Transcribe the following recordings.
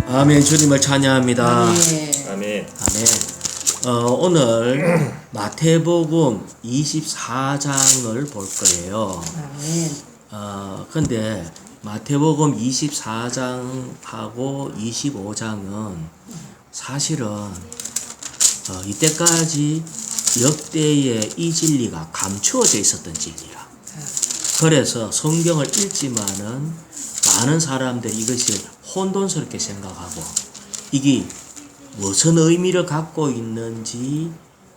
아멘. 주님을 찬양합니다. 아멘. 아멘. 아멘. 오늘 마태복음 24장을 볼 거예요. 아멘. 근데 마태복음 24장하고 25장은 사실은 이때까지 역대의 이 진리가 감추어져 있었던 진리라. 그래서 성경을 읽지만은 많은 사람들이 이것을 혼돈스럽게 생각하고 이게 무슨 의미를 갖고 있는지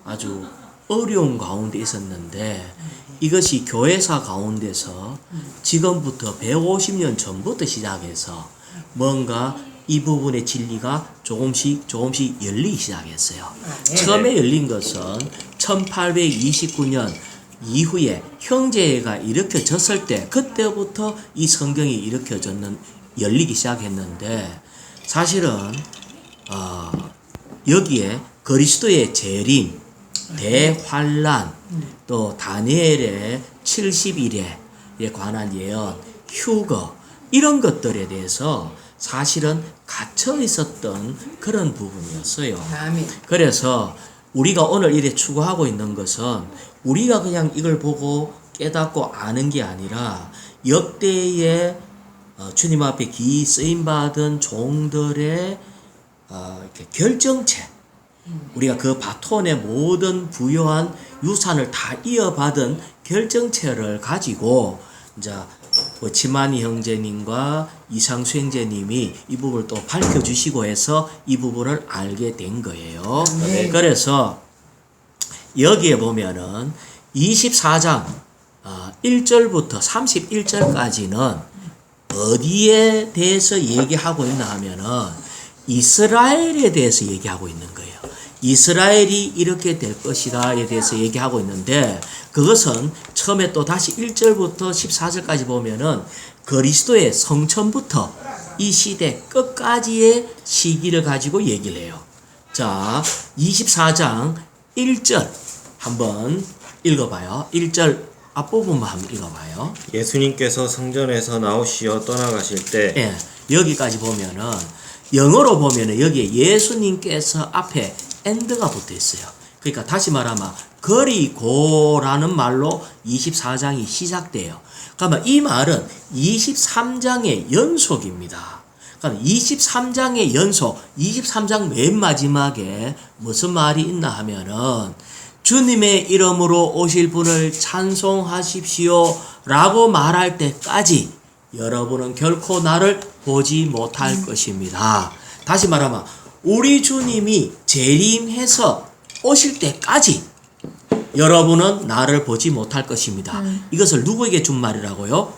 아주 어려운 가운데 있었는데 이것이 교회사 가운데서 지금부터 150년 전부터 시작해서 뭔가 이 부분의 진리가 조금씩 열리기 시작했어요. 처음에 열린 것은 1829년 이후에 형제가 일으켜졌을 때 그때부터 이 성경이 열리기 시작했는데 사실은 여기에 그리스도의 재림, 대환란, 또 다니엘의 70일에 관한 예언, 휴거 이런 것들에 대해서 사실은 갇혀 있었던 그런 부분이었어요. 아멘. 그래서 우리가 오늘 이래 추구하고 있는 것은 우리가 그냥 이걸 보고 깨닫고 아는 게 아니라 역대의 주님 앞에 기 쓰임받은 종들의 이렇게 결정체, 우리가 그 바톤의 모든 부여한 유산을 다 이어받은 결정체를 가지고 이제 치마니 형제님과 이상수 형제님이 이 부분을 또 밝혀주시고 해서 이 부분을 알게 된 거예요. 네. 그래서 여기에 보면은 24장 1절부터 31절까지는 어디에 대해서 얘기하고 있나 하면은 이스라엘에 대해서 얘기하고 있는 거예요. 이스라엘이 이렇게 될 것이다에 대해서 얘기하고 있는데 그것은 처음에 또 다시 1절부터 14절까지 보면은 그리스도의 성천부터 이 시대 끝까지의 시기를 가지고 얘기를 해요. 자, 24장 1절 한번 읽어봐요. 1절 앞부분만 한번 읽어봐요. 예수님께서 성전에서 나오시어 떠나가실 때 예, 여기까지 보면은 영어로 보면은 여기에 예수님께서 앞에 end가 붙어 있어요. 그러니까 다시 말하면 그리고라는 말로 24장이 시작돼요. 그러면 이 말은 23장의 연속입니다. 그러니까 23장의 연속, 23장 맨 마지막에 무슨 말이 있나 하면은 주님의 이름으로 오실 분을 찬송하십시오 라고 말할 때까지 여러분은 결코 나를 보지 못할 것입니다. 다시 말하면 우리 주님이 재림해서 오실 때까지 여러분은 나를 보지 못할 것입니다. 이것을 누구에게 준 말이라고요?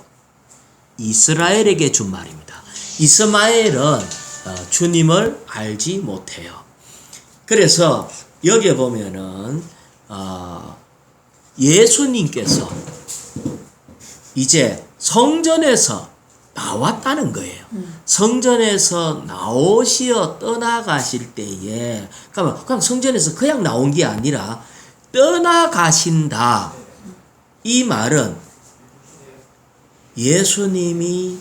이스라엘에게 준 말입니다. 이스마엘은 주님을 알지 못해요. 그래서 여기에 보면은 예수님께서 이제 성전에서 나왔다는 거예요. 성전에서 나오시어 떠나가실 때에 그럼 성전에서 그냥 나온 게 아니라 떠나가신다. 이 말은 예수님이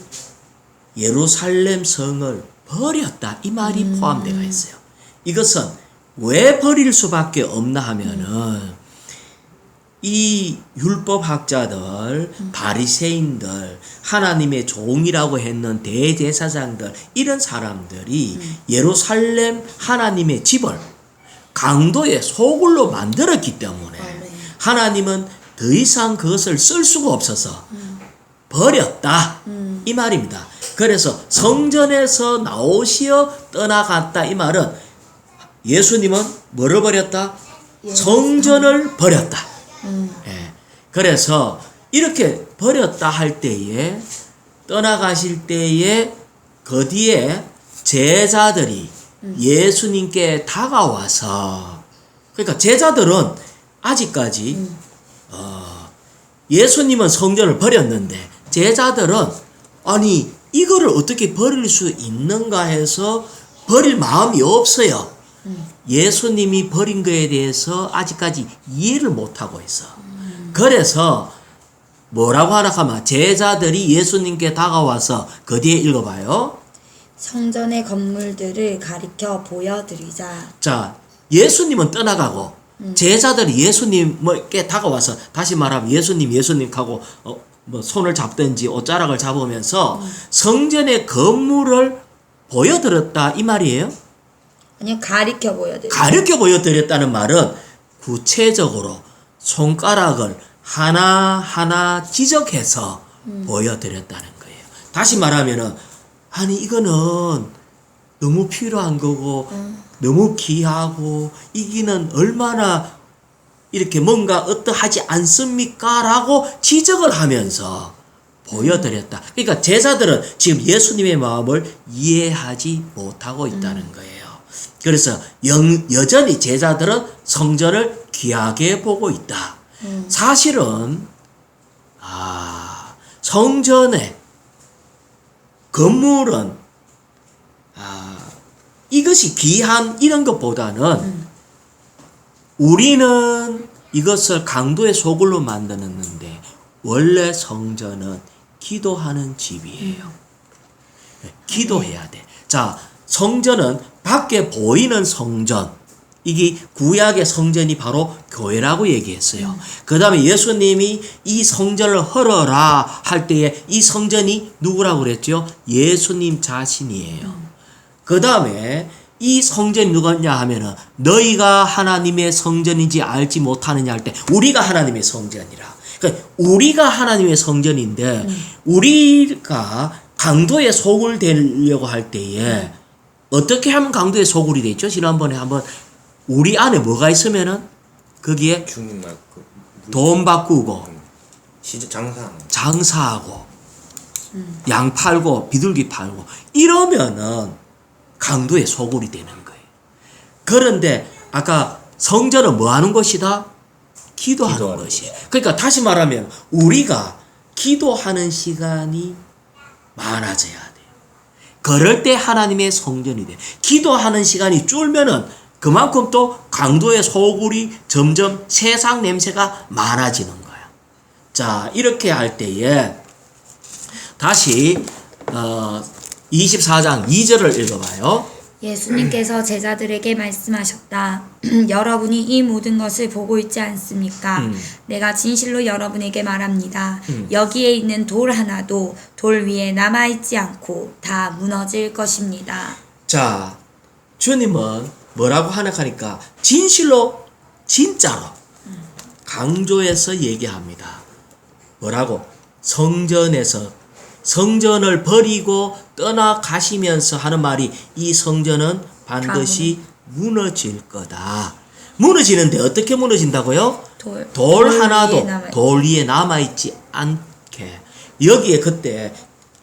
예루살렘 성을 버렸다. 이 말이 포함되어 있어요. 이것은 왜 버릴 수밖에 없나 하면은 이 율법학자들, 바리새인들, 하나님의 종이라고 했는 대제사장들 이런 사람들이 예루살렘 하나님의 집을 강도의 소굴로 만들었기 때문에 하나님은 더 이상 그것을 쓸 수가 없어서 버렸다. 이 말입니다. 그래서 성전에서 나오시어 떠나갔다. 이 말은 예수님은 뭐를 버렸다? 성전을 버렸다. 예. 그래서 이렇게 버렸다 할 때에 떠나가실 때에 그 뒤에 제자들이 예수님께 다가와서 그러니까 제자들은 아직까지 예수님은 성전을 버렸는데 제자들은 아니 이거를 어떻게 버릴 수 있는가 해서 버릴 마음이 없어요. 예수님이 버린 거에 대해서 아직까지 이해를 못하고 있어. 그래서 뭐라고 하나 하면 제자들이 예수님께 다가와서 그 뒤에 읽어봐요. 성전의 건물들을 가리켜 보여드리자. 자, 예수님은 떠나가고 제자들이 예수님께 다가와서, 다시 말하면 예수님 하고 뭐 손을 잡든지 옷자락을 잡으면서 성전의 건물을 보여드렸다 이 말이에요. 아니요, 가리켜 보여드리자. 가르쳐 보여드렸다는 말은 구체적으로 손가락을 하나하나 지적해서 보여드렸다는 거예요. 다시 말하면은, 아니 이거는 너무 필요한 거고 너무 귀하고 이기는 얼마나 이렇게 뭔가 어떠하지 않습니까? 라고 지적을 하면서 보여드렸다. 그러니까 제자들은 지금 예수님의 마음을 이해하지 못하고 있다는 거예요. 그래서 여전히 제자들은 성전을 귀하게 보고 있다. 사실은 성전의 건물은 이것이 귀한 이런 것보다는 우리는 이것을 강도의 소굴로 만드는데 원래 성전은 기도하는 집이에요. 기도해야 돼. 자, 성전은 밖에 보이는 성전, 이게 구약의 성전이 바로 교회라고 얘기했어요. 그 다음에 예수님이 이 성전을 헐어라 할 때에 이 성전이 누구라고 그랬죠? 예수님 자신이에요. 그 다음에 이 성전이 누구냐 하면은 너희가 하나님의 성전인지 알지 못하느냐 할 때 우리가 하나님의 성전이라. 그러니까 우리가 하나님의 성전인데 우리가 강도의 소굴 되려고 할 때에 어떻게 하면 강도의 소굴이 되죠? 지난번에 한번 우리 안에 뭐가 있으면은 거기에 돈 바꾸고 장사하고 양 팔고 비둘기 팔고 이러면은 강도의 소굴이 되는 거예요. 그런데 아까 성전은 뭐 하는 곳이다? 기도하는 것이에요. 그러니까 다시 말하면 우리가 기도하는 시간이 많아져야 돼요. 그럴 때 하나님의 성전이 돼요. 기도하는 시간이 줄면은 그만큼 또 강도의 소굴이 점점 세상 냄새가 많아지는 거야. 자, 이렇게 할 때에 다시 24장 2절을 읽어봐요. 예수님께서 제자들에게 말씀하셨다. 여러분이 이 모든 것을 보고 있지 않습니까? 내가 진실로 여러분에게 말합니다. 여기에 있는 돌 하나도 돌 위에 남아있지 않고 다 무너질 것입니다. 자, 주님은 뭐라고 하니까 진실로 진짜로 강조해서 얘기합니다. 뭐라고? 성전을 버리고 떠나가시면서 하는 말이 이 성전은 반드시 무너질 거다. 무너지는데 어떻게 무너진다고요? 돌 하나도 돌 위에 남아있지 않게. 여기에 그때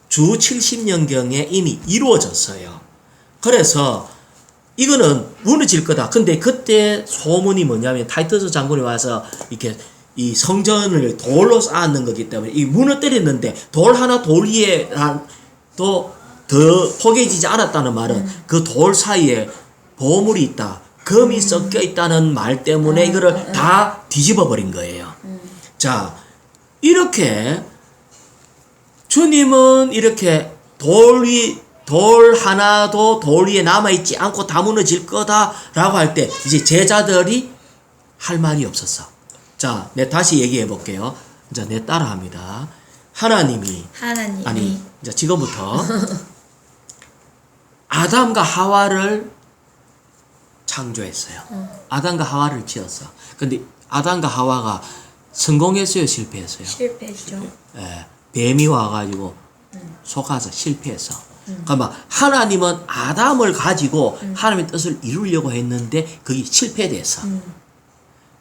주 70년경에 이미 이루어졌어요. 그래서 이거는 무너질 거다. 근데 그때 소문이 뭐냐면 타이터스 장군이 와서 이렇게 이 성전을 돌로 쌓는 거기 때문에 이 무너뜨렸는데 돌 하나 돌 위에 또 더 포개지지 않았다는 말은 그 돌 사이에 보물이 있다. 금이 섞여 있다는 말 때문에 이거를 다 뒤집어 버린 거예요. 자, 이렇게 주님은 이렇게 돌 하나도 돌 위에 남아있지 않고 다 무너질 거다라고 할 때 이제 제자들이 할 말이 없었어. 자, 내 다시 얘기해 볼게요. 이제 내 따라합니다. 하나님이 아니, 이제 지금부터 아담과 하와를 창조했어요. 아담과 하와를 지었어. 근데 아담과 하와가 성공했어요, 실패했어요? 실패했죠. 예, 뱀이 와가지고 속아서 실패했어. 그러니까 하나님은 아담을 가지고 하나님의 뜻을 이루려고 했는데 그게 실패됐어.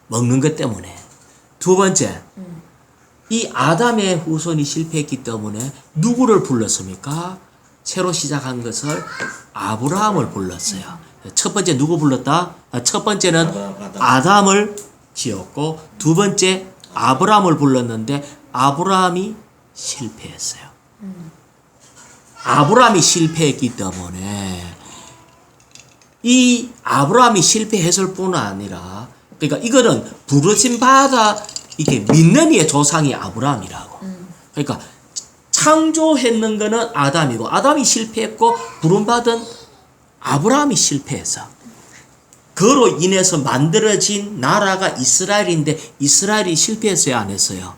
먹는 것 때문에. 두 번째, 이 아담의 후손이 실패했기 때문에 누구를 불렀습니까? 새로 시작한 것을 아브라함을 불렀어요. 첫 번째 누구 불렀다? 첫 번째는 아담을 지었고 두 번째 아브라함을 불렀는데 아브라함이 실패했어요. 아브라함이 실패했기 때문에 이 아브라함이 실패했을 뿐 아니라 그러니까 이거는 부르심 받아 이게 믿는 이의 조상이 아브라함이라고. 그러니까 창조했는 거는 아담이고 아담이 실패했고 부름받은 아브라함이 실패해서 그로 인해서 만들어진 나라가 이스라엘인데 이스라엘이 실패했어요, 안 했어요?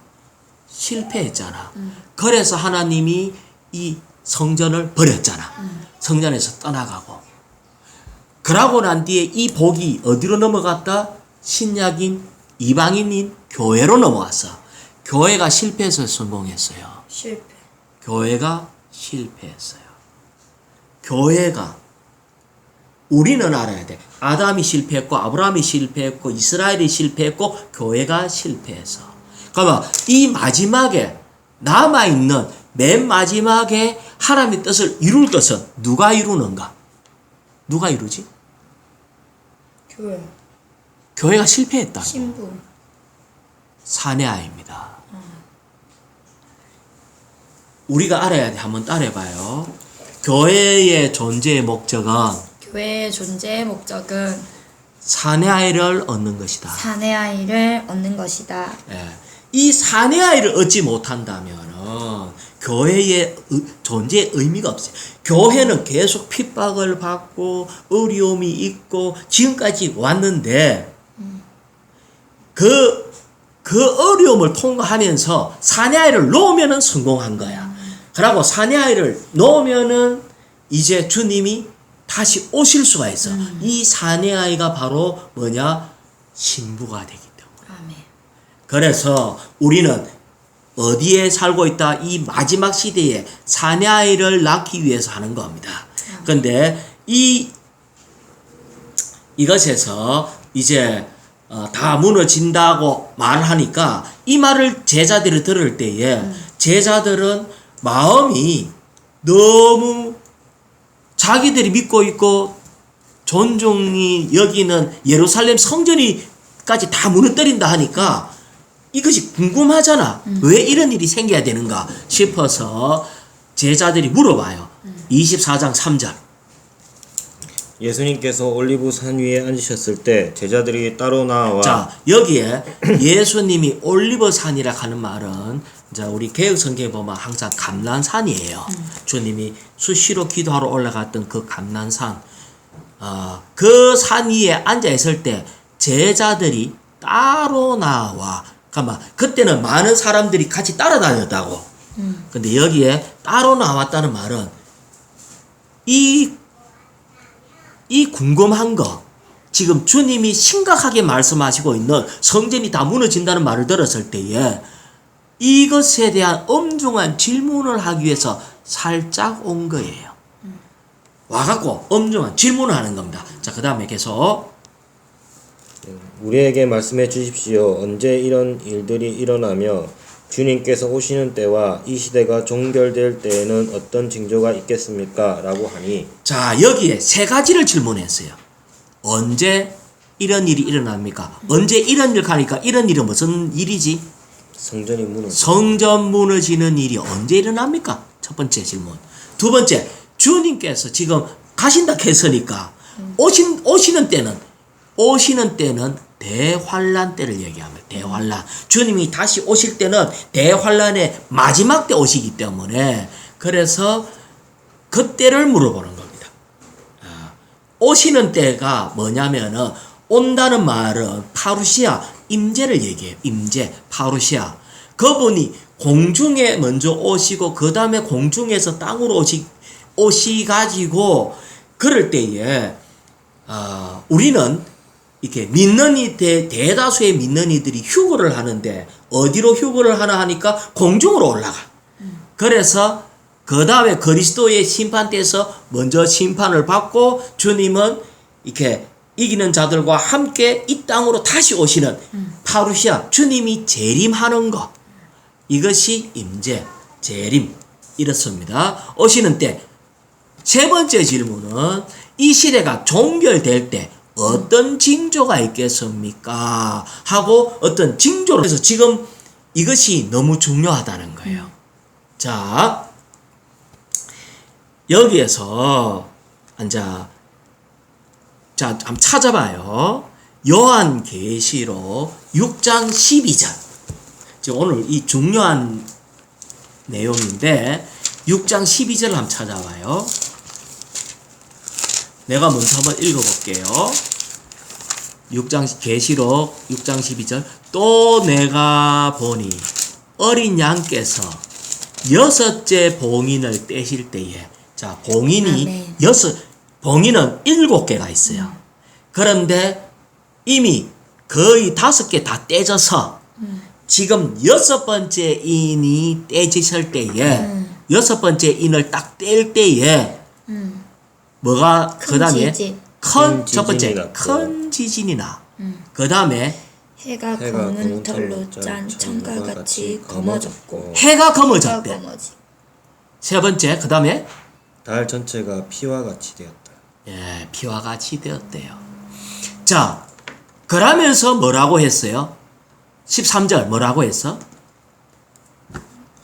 실패했잖아. 그래서 하나님이 이 성전을 버렸잖아. 성전에서 떠나가고. 그러고 난 뒤에 이 복이 어디로 넘어갔다? 신약인 이방인인 교회로 넘어왔어. 교회가 실패해서 성공했어요. 실패. 교회가 실패했어요. 교회가 우리는 알아야 돼. 아담이 실패했고 아브라함이 실패했고 이스라엘이 실패했고 교회가 실패해서. 그러면 이 마지막에 남아있는 맨 마지막에 하나님의 뜻을 이룰 것은 누가 이루는가? 누가 이루지? 교회. 교회가 실패했다. 신부. 사내아입니다. 우리가 알아야 돼. 한번 따라해봐요. 교회의 존재의 목적은 교회의 존재의 목적은 사내아이를 얻는 것이다. 사내 아이를 얻는 것이다. 예. 이 사내아이를 얻지 못한다면은 교회의 존재의 의미가 없어요. 교회는 계속 핍박을 받고 어려움이 있고 지금까지 왔는데 그 어려움을 통과하면서 사내아이를 놓으면은 성공한 거야. 그러고 사내아이를 놓으면은 이제 주님이 다시 오실 수가 있어. 이 사내아이가 바로 뭐냐? 신부가 되기 때문에. 아멘. 그래서 우리는 어디에 살고 있다? 이 마지막 시대에 사내아이를 낳기 위해서 하는 겁니다. 그런데 이것에서 이제 다 무너진다고 말하니까 이 말을 제자들이 들을 때에 제자들은 마음이 너무 자기들이 믿고 있고 존중이 여기는 예루살렘 성전이까지 다 무너뜨린다 하니까 이것이 궁금하잖아. 왜 이런 일이 생겨야 되는가 싶어서 제자들이 물어봐요. 24장 3절. 예수님께서 올리브 산 위에 앉으셨을 때 제자들이 따로 나와 자, 여기에 예수님이 올리브 산이라 하는 말은 자, 우리 개혁 성경에 보면 항상 감난산이에요. 주님이 수시로 기도하러 올라갔던 그 감난산. 그 산 위에 앉아 있을 때 제자들이 따로 나와. 잠깐만, 그때는 많은 사람들이 같이 따라다녔다고. 근데 여기에 따로 나왔다는 말은 이 궁금한 거, 지금 주님이 심각하게 말씀하시고 있는 성전이 다 무너진다는 말을 들었을 때에 이것에 대한 엄중한 질문을 하기 위해서 살짝 온 거예요. 와갖고 엄중한 질문을 하는 겁니다. 자, 그 다음에 계속. 우리에게 말씀해 주십시오. 언제 이런 일들이 일어나며 주님께서 오시는 때와 이 시대가 종결될 때에는 어떤 징조가 있겠습니까? 라고 하니 자, 여기에 세 가지를 질문했어요. 언제 이런 일이 일어납니까? 언제 이런 일 가니까 이런 일은 무슨 일이지? 성전이 무너져. 성전 무너지는 일이 언제 일어납니까? 첫 번째 질문. 두 번째, 주님께서 지금 가신다 했으니까 오시는 때는 대환란 때를 얘기합니다. 대환란. 주님이 다시 오실 때는 대환란의 마지막 때 오시기 때문에 그래서 그때를 물어보는 겁니다. 오시는 때가 뭐냐면은 온다는 말은 파루시아 임재를 얘기해요. 임재, 파루시아. 그분이 공중에 먼저 오시고 그 다음에 공중에서 땅으로 오시가지고 그럴 때에 우리는 이렇게 믿는 대다수의 믿는 이들이 휴거를 하는데 어디로 휴거를 하나 하니까 공중으로 올라가. 그래서 그 다음에 그리스도의 심판대에서 먼저 심판을 받고 주님은 이렇게 이기는 자들과 함께 이 땅으로 다시 오시는 파루시아, 주님이 재림하는 것. 이것이 임재, 재림 이렇습니다. 오시는 때. 세 번째 질문은 이 시대가 종결될 때 어떤 징조가 있겠습니까? 하고 어떤 징조를 해서 지금 이것이 너무 중요하다는 거예요. 자, 여기에서 자, 한번 찾아봐요. 요한계시록 6장 12절. 지금 오늘 이 중요한 내용인데 6장 12절 한번 찾아봐요. 내가 먼저 한번 읽어볼게요. 6장 계시록 6장 12절 또 내가 보니 어린 양께서 6째 봉인을 떼실 때에 자 봉인이 아멘. 봉인은 7개가 있어요. 그런데 이미 거의 5개 다 떼져서 지금 6번째 인이 떼지실 때에 6번째 인을 딱 뗄 때에 뭐가 그 다음에 지진. 큰 큰 첫 번째 지진이 났고. 큰 지진이 나. 그 다음에 해가 해가 검은 검은 털로 털로 짠 짠 청과 청과 같이 같이 검어졌고 해가 해가 검어졌대. 검어지. 세 번째 그 다음에 달 전체가 피와 같이 되었다. 예, 피와 같이 되었대요. 자, 그러면서 뭐라고 했어요? 13절 뭐라고 했어?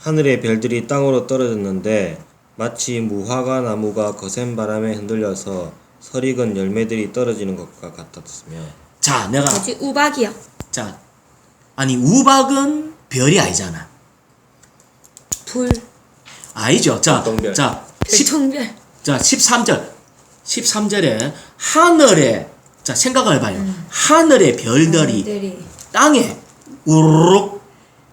하늘의 별들이 땅으로 떨어졌는데 마치 무화과 나무가 거센 바람에 흔들려서 설익은 열매들이 떨어지는 것과 같았으며. 자, 내가 뭐지 우박이야. 자, 아니 우박은 별이 아니잖아. 불. 아니죠. 자, 별똥별. 자, 별똥별. 자, 13절에 하늘에 자, 생각을 해봐요. 하늘의 별들이 별들이. 땅에 우르륵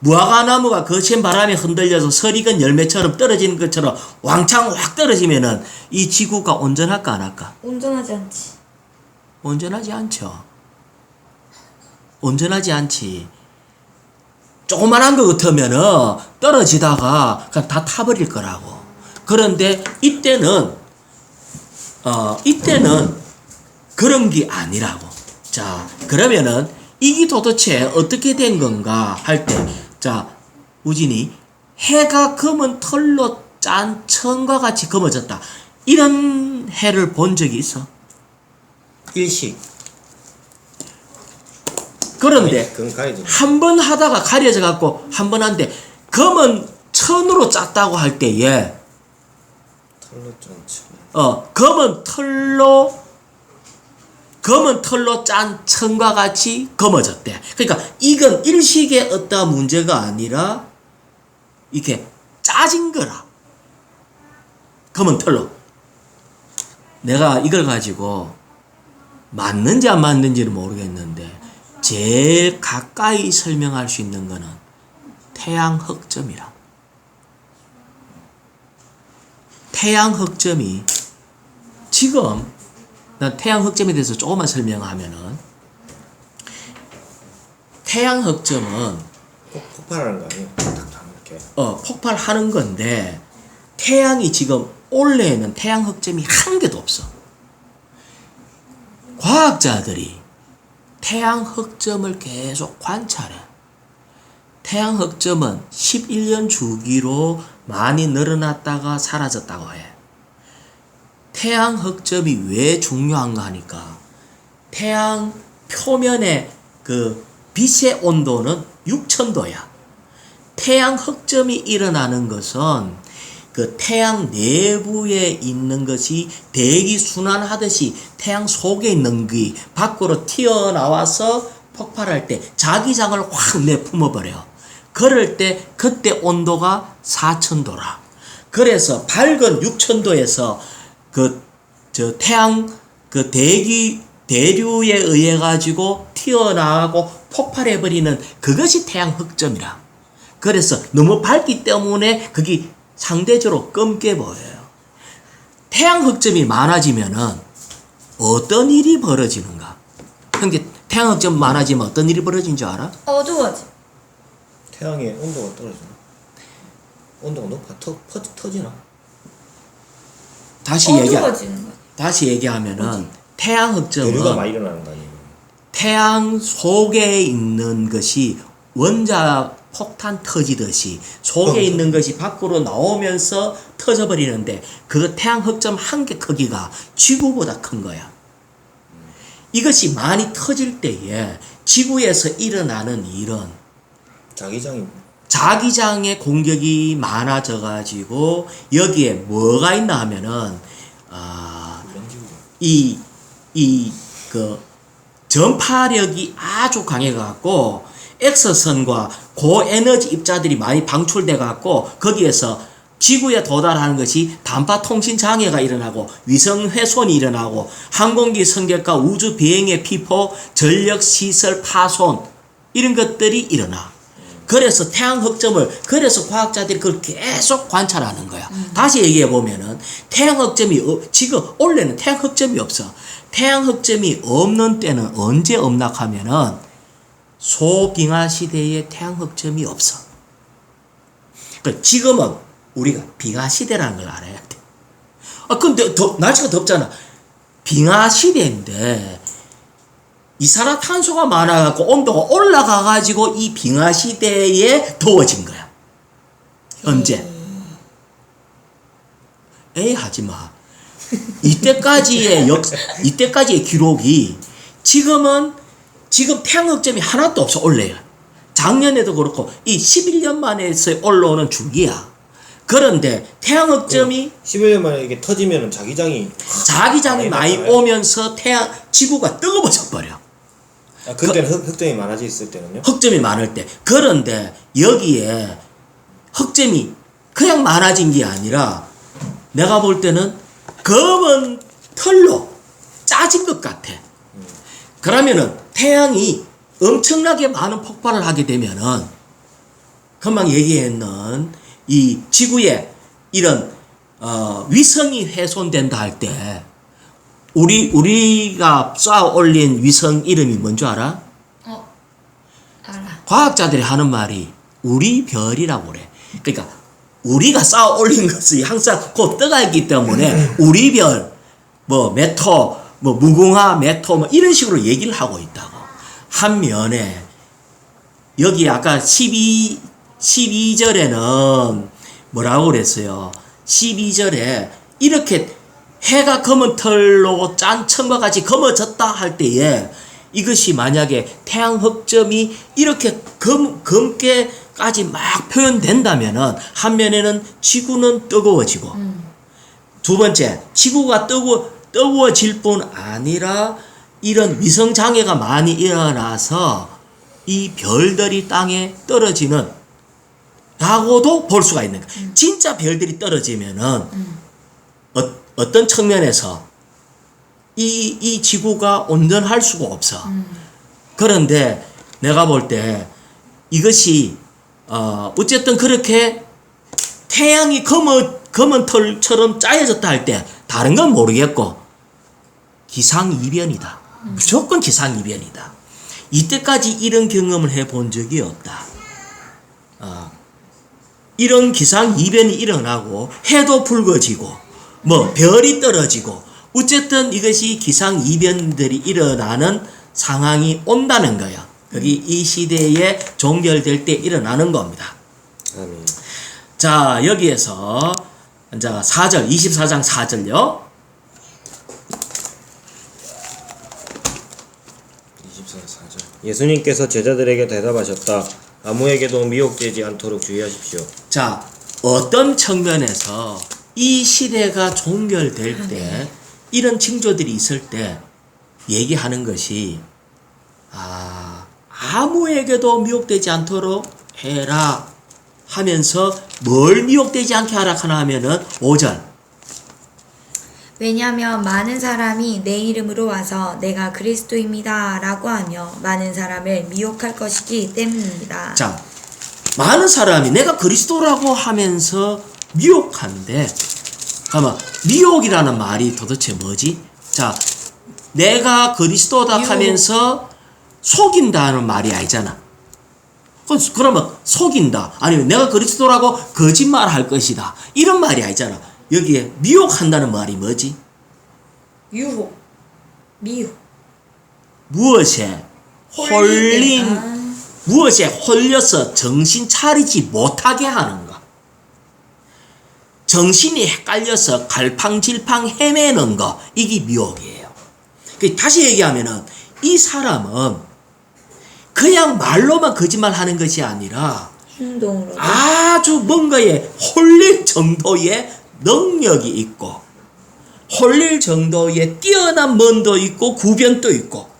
무화과나무가 거친 바람에 흔들려서 설익은 열매처럼 떨어지는 것처럼 왕창 확 떨어지면은 이 지구가 온전할까 안 할까? 온전하지 않지. 온전하지 않죠. 온전하지 않지. 조그만한 거 같으면은 떨어지다가 그냥 다 타버릴 거라고. 그런데 이때는 그런 게 아니라고. 자, 그러면은 이게 도대체 어떻게 된 건가 할 때, 자, 우진이 해가 검은 털로 짠 천과 같이 검어졌다. 이런 해를 본 적이 있어. 일식. 그런데 그건 가리지. 한 번 하다가 가려져 갖고 한 번 한데 검은 천으로 짰다고 할 때에 털로 짠 검은 털로 짠 천과 같이 검어졌대. 그러니까 이건 일식의 어떤 문제가 아니라 이렇게 짜진 거라. 검은 털로. 내가 이걸 가지고 맞는지 안 맞는지는 모르겠는데 제일 가까이 설명할 수 있는 거는 태양 흑점이라. 태양 흑점이 지금 난 태양 흑점에 대해서 조금만 설명하면은 태양 흑점은 폭발하는 거 아니에요? 탁탁 이렇게. 폭발하는 건데 태양이 지금 올해에는 태양 흑점이 한 개도 없어. 과학자들이 태양 흑점을 계속 관찰해. 태양 흑점은 11년 주기로 많이 늘어났다가 사라졌다고 해. 태양 흑점이 왜 중요한가 하니까 태양 표면의 그 빛의 온도는 6000도야. 태양 흑점이 일어나는 것은 그 태양 내부에 있는 것이 대기 순환하듯이 태양 속에 있는 게 밖으로 튀어나와서 폭발할 때 자기장을 확 내뿜어버려. 그럴 때 그때 온도가 4000도라. 그래서 밝은 6000도에서 태양 대류에 의해 가지고 튀어나가고 폭발해버리는 그것이 태양 흑점이라. 그래서 너무 밝기 때문에 그게 상대적으로 검게 보여요. 태양 흑점이 많아지면은 어떤 일이 벌어지는가? 근데 태양 흑점 많아지면 어떤 일이 벌어진 줄 알아? 어두워지. 태양의 온도가 떨어지나? 온도가 높아 터지나? 어두워지는 거지. 다시 얘기하면은 태양 대류가 흑점은 많이 일어나는 거 아니에요? 태양 속에 있는 것이 원자 폭탄 터지듯이 속에 있는 것이 밖으로 나오면서 터져버리는데 그 태양 흑점 한 개 크기가 지구보다 큰 거야. 이것이 많이 터질 때에 지구에서 일어나는 일은 자기장의 공격이 많아져 가지고 여기에 뭐가 있나 하면은 그 전파력이 아주 강해 갖고 X선과 고에너지 입자들이 많이 방출돼 갖고 거기에서 지구에 도달하는 것이 단파 통신 장애가 일어나고 위성 훼손이 일어나고 항공기 승객과 우주 비행의 피포, 전력 시설 파손 이런 것들이 일어나. 그래서 태양 흑점을 그래서 과학자들이 그걸 계속 관찰하는 거야. 다시 얘기해 보면은 태양 흑점이 지금 원래는 태양 흑점이 없어. 태양 흑점이 없는 때는 언제 없나하면은 소빙하 시대에 태양 흑점이 없어. 지금은 우리가 빙하 시대라는 걸 알아야 돼. 근데 날씨가 덥잖아. 빙하 시대인데 이산화탄소가 많아갖고 온도가 올라가가지고 이 빙하 시대에 더워진 거야. 현재. 에이 하지 마. 이때까지의 기록이 지금 태양 흑점이 하나도 없어 원래요. 작년에도 그렇고 이 11년 만에 올라오는 주기야. 그런데 태양 흑점이 11년 만에 이게 터지면은 자기장이 많이 오면서 지구가 뜨거워져 버려. 그때는 흑점이 많아져 있을 때는요? 흑점이 많을 때. 그런데 여기에 흑점이 그냥 많아진 게 아니라 내가 볼 때는 검은 털로 짜진 것 같아. 그러면은 태양이 엄청나게 많은 폭발을 하게 되면은 금방 얘기했는 이 지구에 이런 위성이 훼손된다 할 때 우리가 쌓아 올린 위성 이름이 뭔지 알아? 알아. 과학자들이 하는 말이 우리 별이라고 그래. 그러니까 우리가 쌓아 올린 것이 항상 곧 떠가 있기 때문에 우리 별, 메토, 무궁화, 메토 이런 식으로 얘기를 하고 있다고. 한 면에 여기 아까 12절에는 뭐라고 그랬어요? 12절에 이렇게 해가 검은 털로 짠 천과 같이 검어졌다 할 때에 이것이 만약에 태양 흑점이 이렇게 검게까지 막 표현된다면은 한 면에는 지구는 뜨거워지고 두 번째 지구가 뜨거워질 뿐 아니라 이런 위성 장애가 많이 일어나서 이 별들이 땅에 떨어지는 라고도 볼 수가 있는 거야. 진짜 별들이 떨어지면은 어떤 측면에서 이 지구가 온전할 수가 없어. 그런데 내가 볼 때 이것이 어쨌든 그렇게 태양이 검은 털처럼 짜여졌다 할 때 다른 건 모르겠고 기상이변이다. 무조건 기상이변이다. 이때까지 이런 경험을 해본 적이 없다. 이런 기상이변이 일어나고 해도 붉어지고 별이 떨어지고 어쨌든 이것이 기상이변들이 일어나는 상황이 온다는 거야. 그게 이 시대에 종결될 때 일어나는 겁니다. 아멘. 자, 여기에서 이제 4절, 24장 4절요. 24절. 예수님께서 제자들에게 대답하셨다. 아무에게도 미혹되지 않도록 주의하십시오. 자, 어떤 측면에서 이 시대가 종결될 때 이런 징조들이 있을 때 얘기하는 것이 아무에게도 미혹되지 않도록 해라 하면서 뭘 미혹되지 않게 하라 하나 하면은 5절. 왜냐하면 많은 사람이 내 이름으로 와서 내가 그리스도입니다 라고 하며 많은 사람을 미혹할 것이기 때문입니다. 자, 많은 사람이 내가 그리스도라고 하면서 미혹한데, 아마 미혹이라는 말이 도대체 뭐지? 자, 내가 그리스도다 하면서 속인다는 말이 아니잖아. 그러면 속인다, 아니면 내가 그리스도라고 거짓말할 것이다, 이런 말이 아니잖아. 여기에 미혹한다는 말이 뭐지? 유혹, 미혹. 무엇에 무엇에 홀려서 정신 차리지 못하게 하는 것. 정신이 헷갈려서 갈팡질팡 헤매는 거, 이게 미혹이에요. 다시 얘기하면은 이 사람은 그냥 말로만 거짓말하는 것이 아니라 행동으로 아주 뭔가에 홀릴 정도의 능력이 있고, 홀릴 정도의 뛰어난 면도 있고 구변도 있고,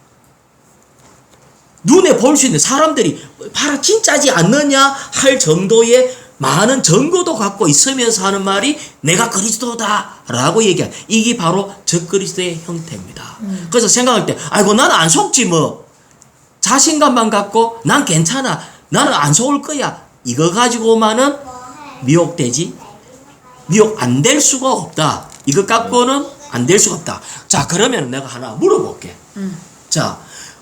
눈에 볼 수 있는 사람들이 봐라 진짜지 않느냐 할 정도의 많은 증거도 갖고 있으면서 하는 말이 내가 그리스도다 라고 얘기한 이게 바로 적그리스도의 형태입니다. 그래서 생각할 때 아이고 나는 안 속지 뭐 자신감만 갖고 난 괜찮아 나는 안 속을 거야 이거 가지고만은 미혹되지 미혹 안 될 수가 없다. 이것 갖고는 안 될 수가 없다. 자 그러면 내가 하나 물어볼게. 자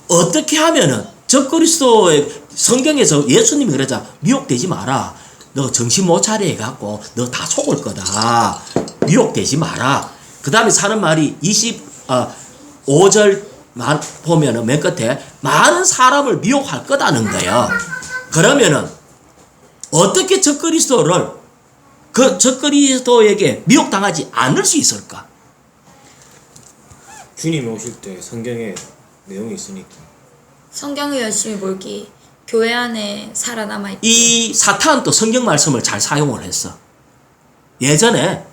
어떻게 하면은 적그리스도의 성경에서 예수님이 그러자 미혹되지 마라. 너 정신 못 차려 해갖고 너 다 속을 거다. 미혹되지 마라. 그 다음에 사는 말이 5절 보면은 맨 끝에 많은 사람을 미혹할 거다는 거예요. 그러면은 어떻게 적그리스도를 그 적그리스도에게 미혹당하지 않을 수 있을까? 주님이 오실 때 성경에 내용이 있으니까. 성경을 열심히 볼기 교회 안에 살아남아 있기. 이 사탄도 성경 말씀을 잘 사용을 했어. 예전에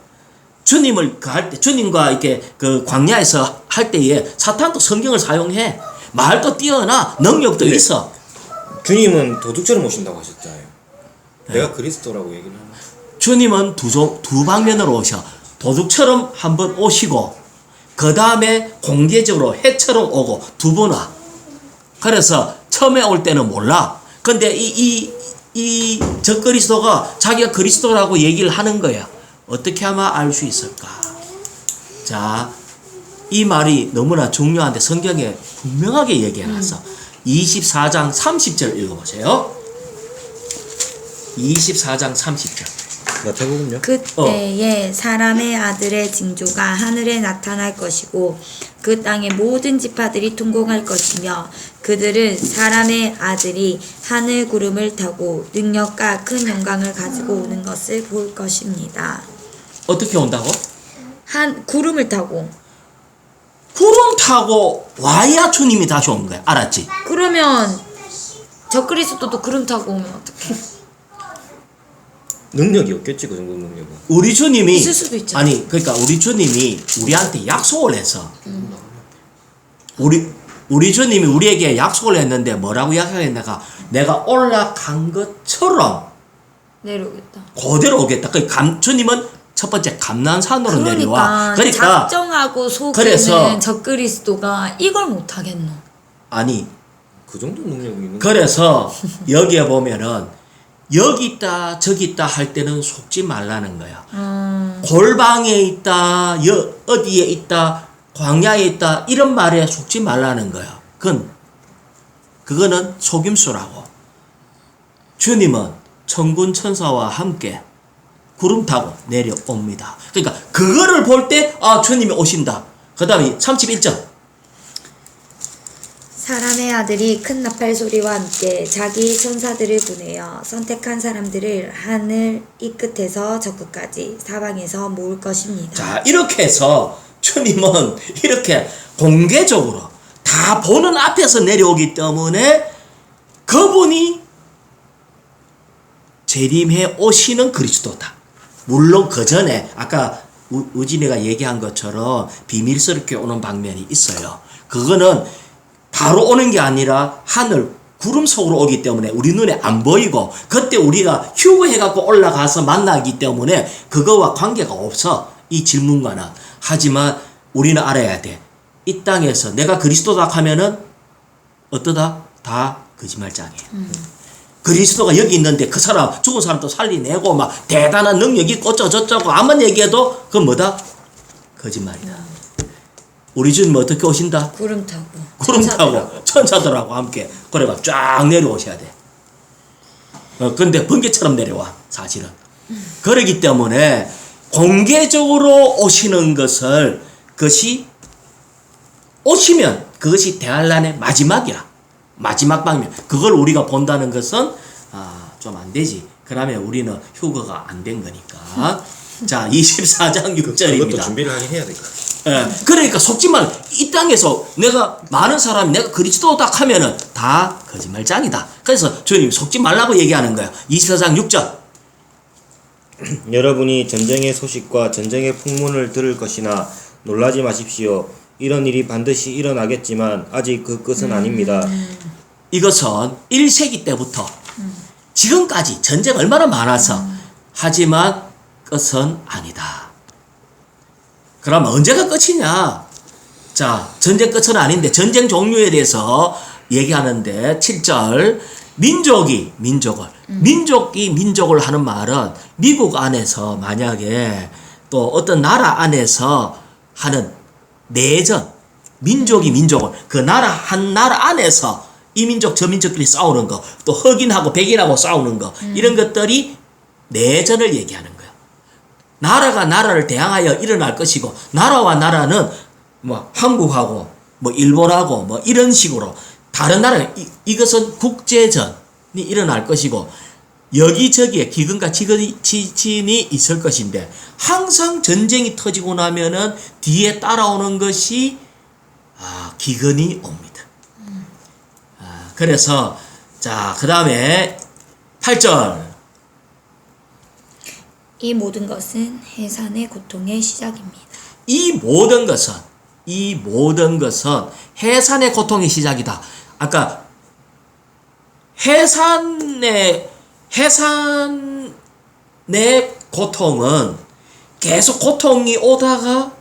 주님을 할 때, 주님과 이렇게 그 광야에서 할 때에 사탄도 성경을 사용해. 말도 뛰어나, 능력도 네. 있어. 주님은 도둑처럼 오신다고 하셨잖아요. 내가 그리스도라고 얘기를 하나? 주님은 두 방면으로 오셔. 도둑처럼 한번 오시고, 그 다음에 공개적으로 해처럼 오고, 두 번 와. 그래서 처음에 올 때는 몰라. 근데 이 적그리스도가 자기가 그리스도라고 얘기를 하는 거야. 어떻게 하면 알 수 있을까? 자, 이 말이 너무나 중요한데 성경에 분명하게 얘기해놨어. 24장 30절 읽어보세요. 24장 30절. 마태복음요? 그때에 사람의 아들의 징조가 하늘에 나타날 것이고 그 땅의 모든 지파들이 통곡할 것이며 그들은 사람의 아들이 하늘 구름을 타고 능력과 큰 영광을 가지고 오는 것을 볼 것입니다. 어떻게 온다고? 구름을 타고. 구름 타고 와야 주님이 다시 오는 거야. 알았지? 그러면 적그리스도도 구름 타고 오면 어떡해? 능력이 없겠지 그 정도 능력은. 우리 주님이 있을 수도 있잖아. 아니 그러니까 우리 주님이 우리한테 약속을 해서 우리 주님이 우리에게 약속을 했는데 뭐라고 약속했나가 내가 올라간 것처럼 내려오겠다. 그대로 오겠다. 그 주님은 첫 번째 감난산으로 내려와. 그러니까 작정하고 속이는 그래서 적그리스도가 이걸 못 하겠노. 아니 그 정도 능력이 있는. 그래서 여기에 보면은 여기 있다 저기 있다 할 때는 속지 말라는 거야. 골방에 있다 어디에 있다 광야에 있다 이런 말에 속지 말라는 거야. 그거는 속임수라고. 주님은 천군 천사와 함께 구름 타고 내려옵니다. 그러니까 그거를 볼 때 아 주님이 오신다. 그 다음에 31절. 사람의 아들이 큰 나팔 소리와 함께 자기 천사들을 보내어 선택한 사람들을 하늘 이 끝에서 저 끝까지 사방에서 모을 것입니다. 자 이렇게 해서 주님은 이렇게 공개적으로 다 보는 앞에서 내려오기 때문에 그분이 재림해 오시는 그리스도다. 물론 그 전에 아까 우진이가 얘기한 것처럼 비밀스럽게 오는 방면이 있어요. 그거는 바로 오는 게 아니라 하늘 구름 속으로 오기 때문에 우리 눈에 안 보이고 그때 우리가 휴거해갖고 올라가서 만나기 때문에 그거와 관계가 없어. 이 질문과는. 하지만 우리는 알아야 돼. 이 땅에서 내가 그리스도다 하면은 어떠다? 다 거짓말장이에요. 그리스도가 여기 있는데 그 사람 죽은 사람도 살리내고 막 대단한 능력이 있고 어쩌고저쩌고 아무리 얘기해도 그건 뭐다? 거짓말이다. 우리 주님 어떻게 오신다? 구름 타고. 구름 천사들하고. 타고 천사들하고 함께 그래가 쫙 내려오셔야 돼. 근데 번개처럼 내려와 사실은. 그러기 때문에 공개적으로 오시는 그것이 오시면 그것이 대환란의 마지막이야. 마지막 방면. 그걸 우리가 본다는 것은 좀 안 되지. 그러면 우리는 휴거가 안 된 거니까. 자 24장 6절입니다. 그것도 준비를 하긴 해야 될까. 그러니까 속지 말. 이 땅에서 내가 많은 사람이 내가 그리스도다 하면은 다 거짓말장이다. 그래서 주님 속지 말라고 얘기하는 거야. 24장 6절. 여러분이 전쟁의 소식과 전쟁의 풍문을 들을 것이나 놀라지 마십시오. 이런 일이 반드시 일어나겠지만 아직 그 끝은 아닙니다. 이것은 1세기 때부터 지금까지 전쟁 얼마나 많아서 하지만 끝은 아니다. 그럼 언제가 끝이냐? 자, 전쟁 끝은 아닌데 전쟁 종류에 대해서 얘기하는데 7절 민족이 민족을 하는 말은 미국 안에서 만약에 또 어떤 나라 안에서 하는 내전, 민족이 민족을 그 나라 한 나라 안에서 이 민족 저 민족끼리 싸우는 거, 또 흑인하고 백인하고 싸우는 거, 이런 것들이 내전을 얘기하는 거예요. 나라가 나라를 대항하여 일어날 것이고, 나라와 나라는 뭐 한국하고 뭐 일본하고 뭐 이런 식으로 다른 나라, 이것은 국제전이 일어날 것이고, 여기저기에 기근과 지진이 있을 것인데, 항상 전쟁이 터지고 나면은 뒤에 따라오는 것이 기근이 옵니다. 그래서 자, 그 다음에 8절 이 모든 것은 해산의 고통의 시작입니다. 이 모든 것은 해산의 고통의 시작이다. 아까 해산의 고통은 계속 고통이 오다가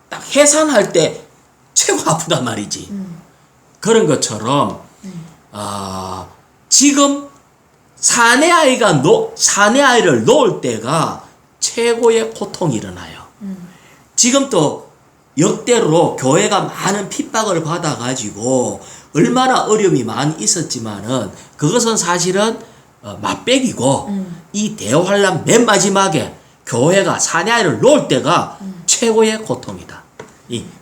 딱 해산할 때 최고 아프단 말이지. 그런 것처럼 지금 사내 아이를 놓을 때가 최고의 고통이 일어나요. 지금 또 역대로 교회가 많은 핍박을 받아가지고 얼마나 어려움이 많이 있었지만은 그것은 사실은 맛배기고 이 대환란 맨 마지막에 교회가 사내 아이를 놓을 때가 최고의 고통이다.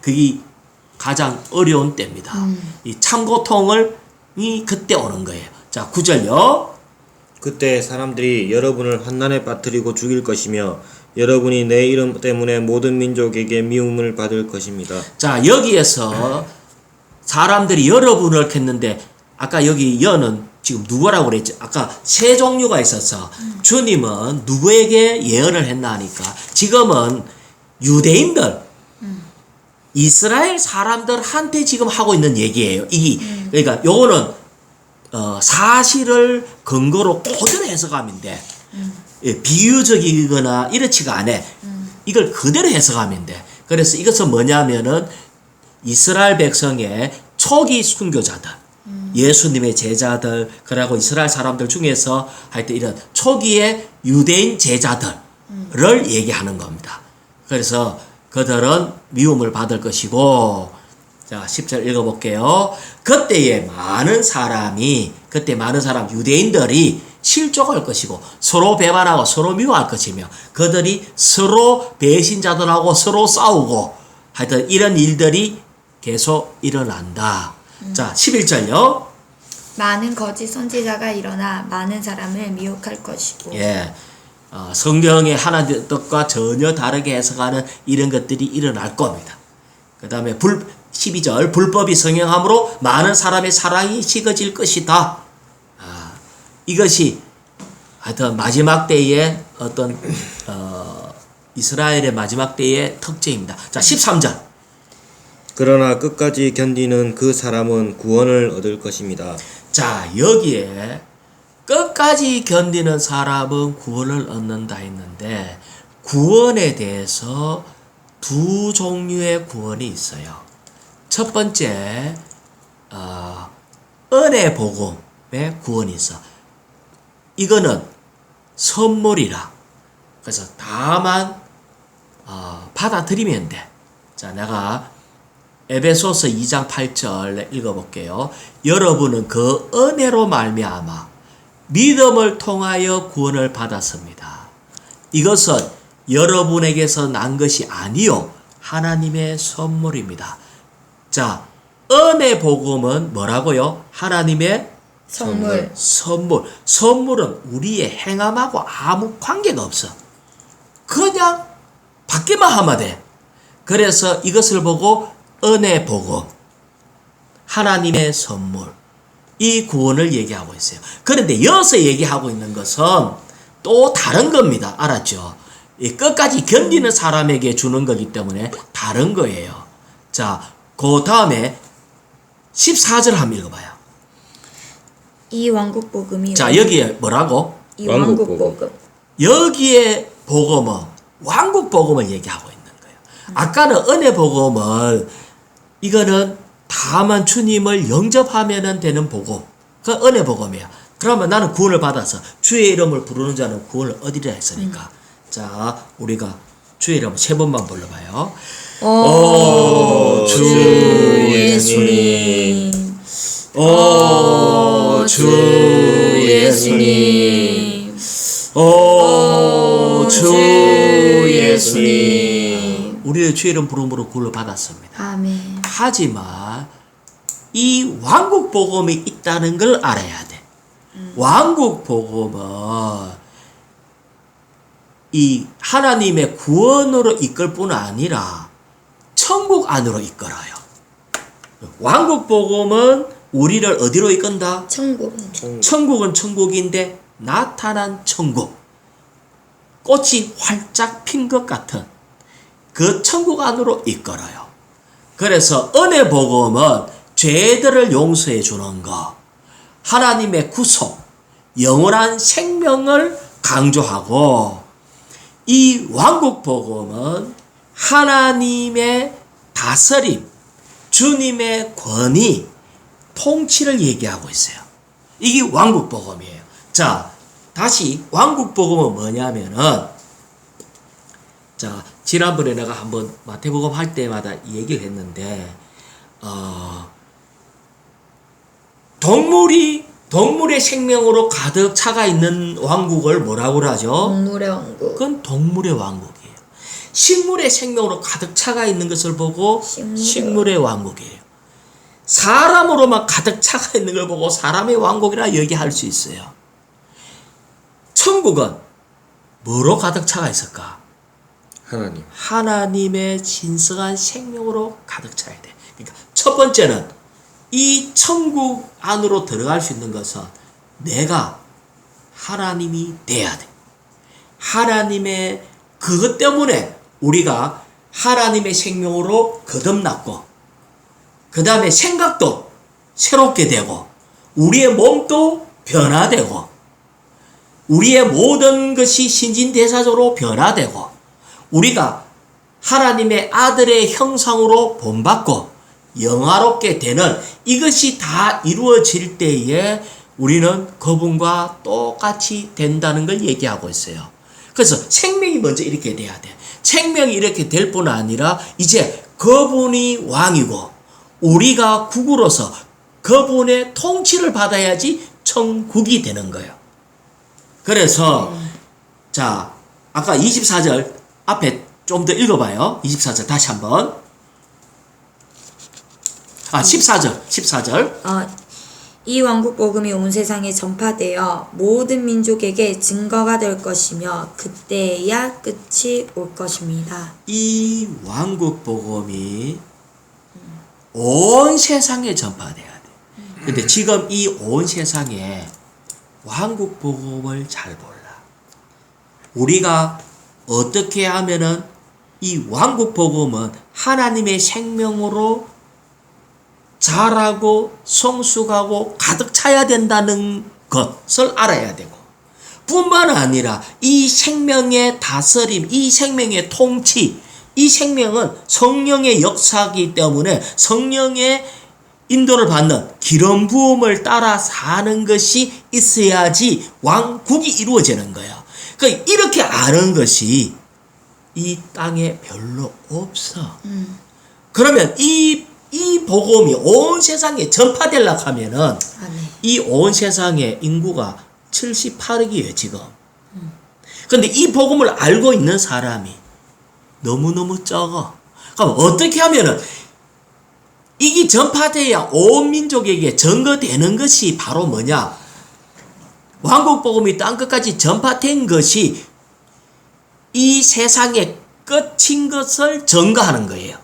그게 가장 어려운 때입니다. 이 참고통이 그때 오는 거예요. 자, 9절요. 그때 사람들이 여러분을 환난에 빠뜨리고 죽일 것이며 여러분이 내 이름 때문에 모든 민족에게 미움을 받을 것입니다. 자, 여기에서 사람들이 여러분을 했는데 아까 여기 여는 지금 누구라고 그랬죠? 아까 세 종류가 있어서 주님은 누구에게 예언을 했나 하니까 지금은 유대인들 이스라엘 사람들한테 지금 하고 있는 얘기예요. 그러니까 요거는 사실을 근거로 그대로 해석하면 돼. 비유적이거나 이렇지가 않아. 이걸 그대로 해석하면 돼. 그래서 이것은 뭐냐면은 이스라엘 백성의 초기 순교자들, 예수님의 제자들, 그리고 이스라엘 사람들 중에서 하여튼 이런 초기의 유대인 제자들을 얘기하는 겁니다. 그래서 그들은 미움을 받을 것이고, 자, 10절 읽어볼게요. 그때 많은 사람 유대인들이 실족할 것이고 서로 배반하고 서로 미워할 것이며 그들이 서로 배신자들하고 서로 싸우고 하여튼 이런 일들이 계속 일어난다. 자, 11절요. 많은 거짓 선지자가 일어나 많은 사람을 미혹할 것이고. 예. 성경의 하나님의 뜻과 전혀 다르게 해석하는 이런 것들이 일어날 겁니다. 그 다음에 12절 불법이 성행함으로 많은 사람의 사랑이 식어질 것이다. 이것이 하여튼 마지막 때의 어떤 이스라엘의 마지막 때의 특징입니다. 자, 13절. 그러나 끝까지 견디는 그 사람은 구원을 얻을 것입니다. 자, 여기에 끝까지 견디는 사람은 구원을 얻는다 했는데 구원에 대해서 두 종류의 구원이 있어요. 첫 번째 은혜 복음의 구원이 있어. 이거는 선물이라. 그래서 다만 받아들이면 돼. 자, 내가 에베소서 2장 8절 읽어볼게요. 여러분은 그 은혜로 말미암아 믿음을 통하여 구원을 받았습니다. 이것은 여러분에게서 난 것이 아니요 하나님의 선물입니다. 자, 은혜 복음은 뭐라고요? 하나님의 선물. 선물은 우리의 행함하고 아무 관계가 없어. 그냥 받기만 하면 돼. 그래서 이것을 보고 은혜 복음, 하나님의 선물, 이 구원을 얘기하고 있어요. 그런데 여기서 얘기하고 있는 것은 또 다른 겁니다. 알았죠? 끝까지 견디는 사람에게 주는 거기 때문에 다른 거예요. 자, 그 다음에 14절 한번 읽어봐요. 이 왕국 복음이 자, 여기에 뭐라고? 이 왕국 왕국 복음. 여기에 복음은 왕국 복음을 얘기하고 있는 거예요. 아까는 은혜 복음을 이거는 다만 주님을 영접하면 되는 복음. 그 은혜 복음이야. 그러면 나는 구원을 받아서 주의 이름을 부르는 자는 구원을 얻으리라 했으니까. 자, 우리가 주의 이름 세 번만 불러봐요. 오, 주 예수님. 오, 주 예수님. 오, 주 예수님. 우리의 주의 이름 부름으로 구원을 받았습니다. 아멘. 하지만 이 왕국 복음이 있다는 걸 알아야 돼. 왕국 복음은 이 하나님의 구원으로 이끌 뿐 아니라 천국 안으로 이끌어요. 왕국 복음은 우리를 어디로 이끈다? 천국. 천국은 천국인데 나타난 천국. 꽃이 활짝 핀 것 같은 그 천국 안으로 이끌어요. 그래서 은혜 복음은 죄들을 용서해 주는 것, 하나님의 구속, 영원한 생명을 강조하고, 이 왕국 복음은 하나님의 다스림, 주님의 권위, 통치를 얘기하고 있어요. 이게 왕국 복음이에요. 자, 다시 왕국 복음은 뭐냐면은, 자, 지난번에 내가 한번 마태복음 할 때마다 얘기를 했는데, 동물의 생명으로 가득 차가 있는 왕국을 뭐라고 하죠? 동물의 왕국. 그건 동물의 왕국이에요. 식물의 생명으로 가득 차가 있는 것을 보고 식물의 왕국이에요. 사람으로만 가득 차가 있는 걸 보고 사람의 왕국이라 얘기할 수 있어요. 천국은 뭐로 가득 차가 있을까? 하나님. 하나님의 진성한 생명으로 가득 차야 돼. 그러니까 첫 번째는 이 천국 안으로 들어갈 수 있는 것은 내가 하나님이 돼야 돼. 하나님의 그것 때문에 우리가 하나님의 생명으로 거듭났고, 그 다음에 생각도 새롭게 되고, 우리의 몸도 변화되고, 우리의 모든 것이 신진대사적으로 변화되고, 우리가 하나님의 아들의 형상으로 본받고 영화롭게 되는 이것이 다 이루어질 때에 우리는 그분과 똑같이 된다는 걸 얘기하고 있어요. 그래서 생명이 먼저 이렇게 돼야 돼. 생명이 이렇게 될 뿐 아니라 이제 그분이 왕이고 우리가 국으로서 그분의 통치를 받아야지 천국이 되는 거예요. 그래서 자, 아까 24절 앞에 좀 더 읽어봐요. 24절 다시 한번. 14절. 이 왕국 복음이 온 세상에 전파되어 모든 민족에게 증거가 될 것이며 그때야 끝이 올 것입니다. 이 왕국 복음이 온 세상에 전파돼야 돼. 근데 지금 이 온 세상에 왕국 복음을 잘 몰라. 우리가 어떻게 하면은 이 왕국 복음은 하나님의 생명으로 자라고 성숙하고 가득 차야 된다는 것을 알아야 되고, 뿐만 아니라 이 생명의 다스림, 이 생명의 통치, 이 생명은 성령의 역사이기 때문에 성령의 인도를 받는 기름 부음을 따라 사는 것이 있어야지 왕국이 이루어지는 거예요. 그러니까 이렇게 아는 것이 이 땅에 별로 없어. 그러면 이 복음이 온 세상에 전파되려고 하면은 이 온 세상의 인구가 78억이에요, 지금. 근데 이 복음을 알고 있는 사람이 너무너무 적어. 그럼 어떻게 하면은 이게 전파돼야 온 민족에게 전거되는 것이 바로 뭐냐? 왕국 복음이 땅끝까지 전파된 것이 이 세상의 끝인 것을 증거하는 거예요.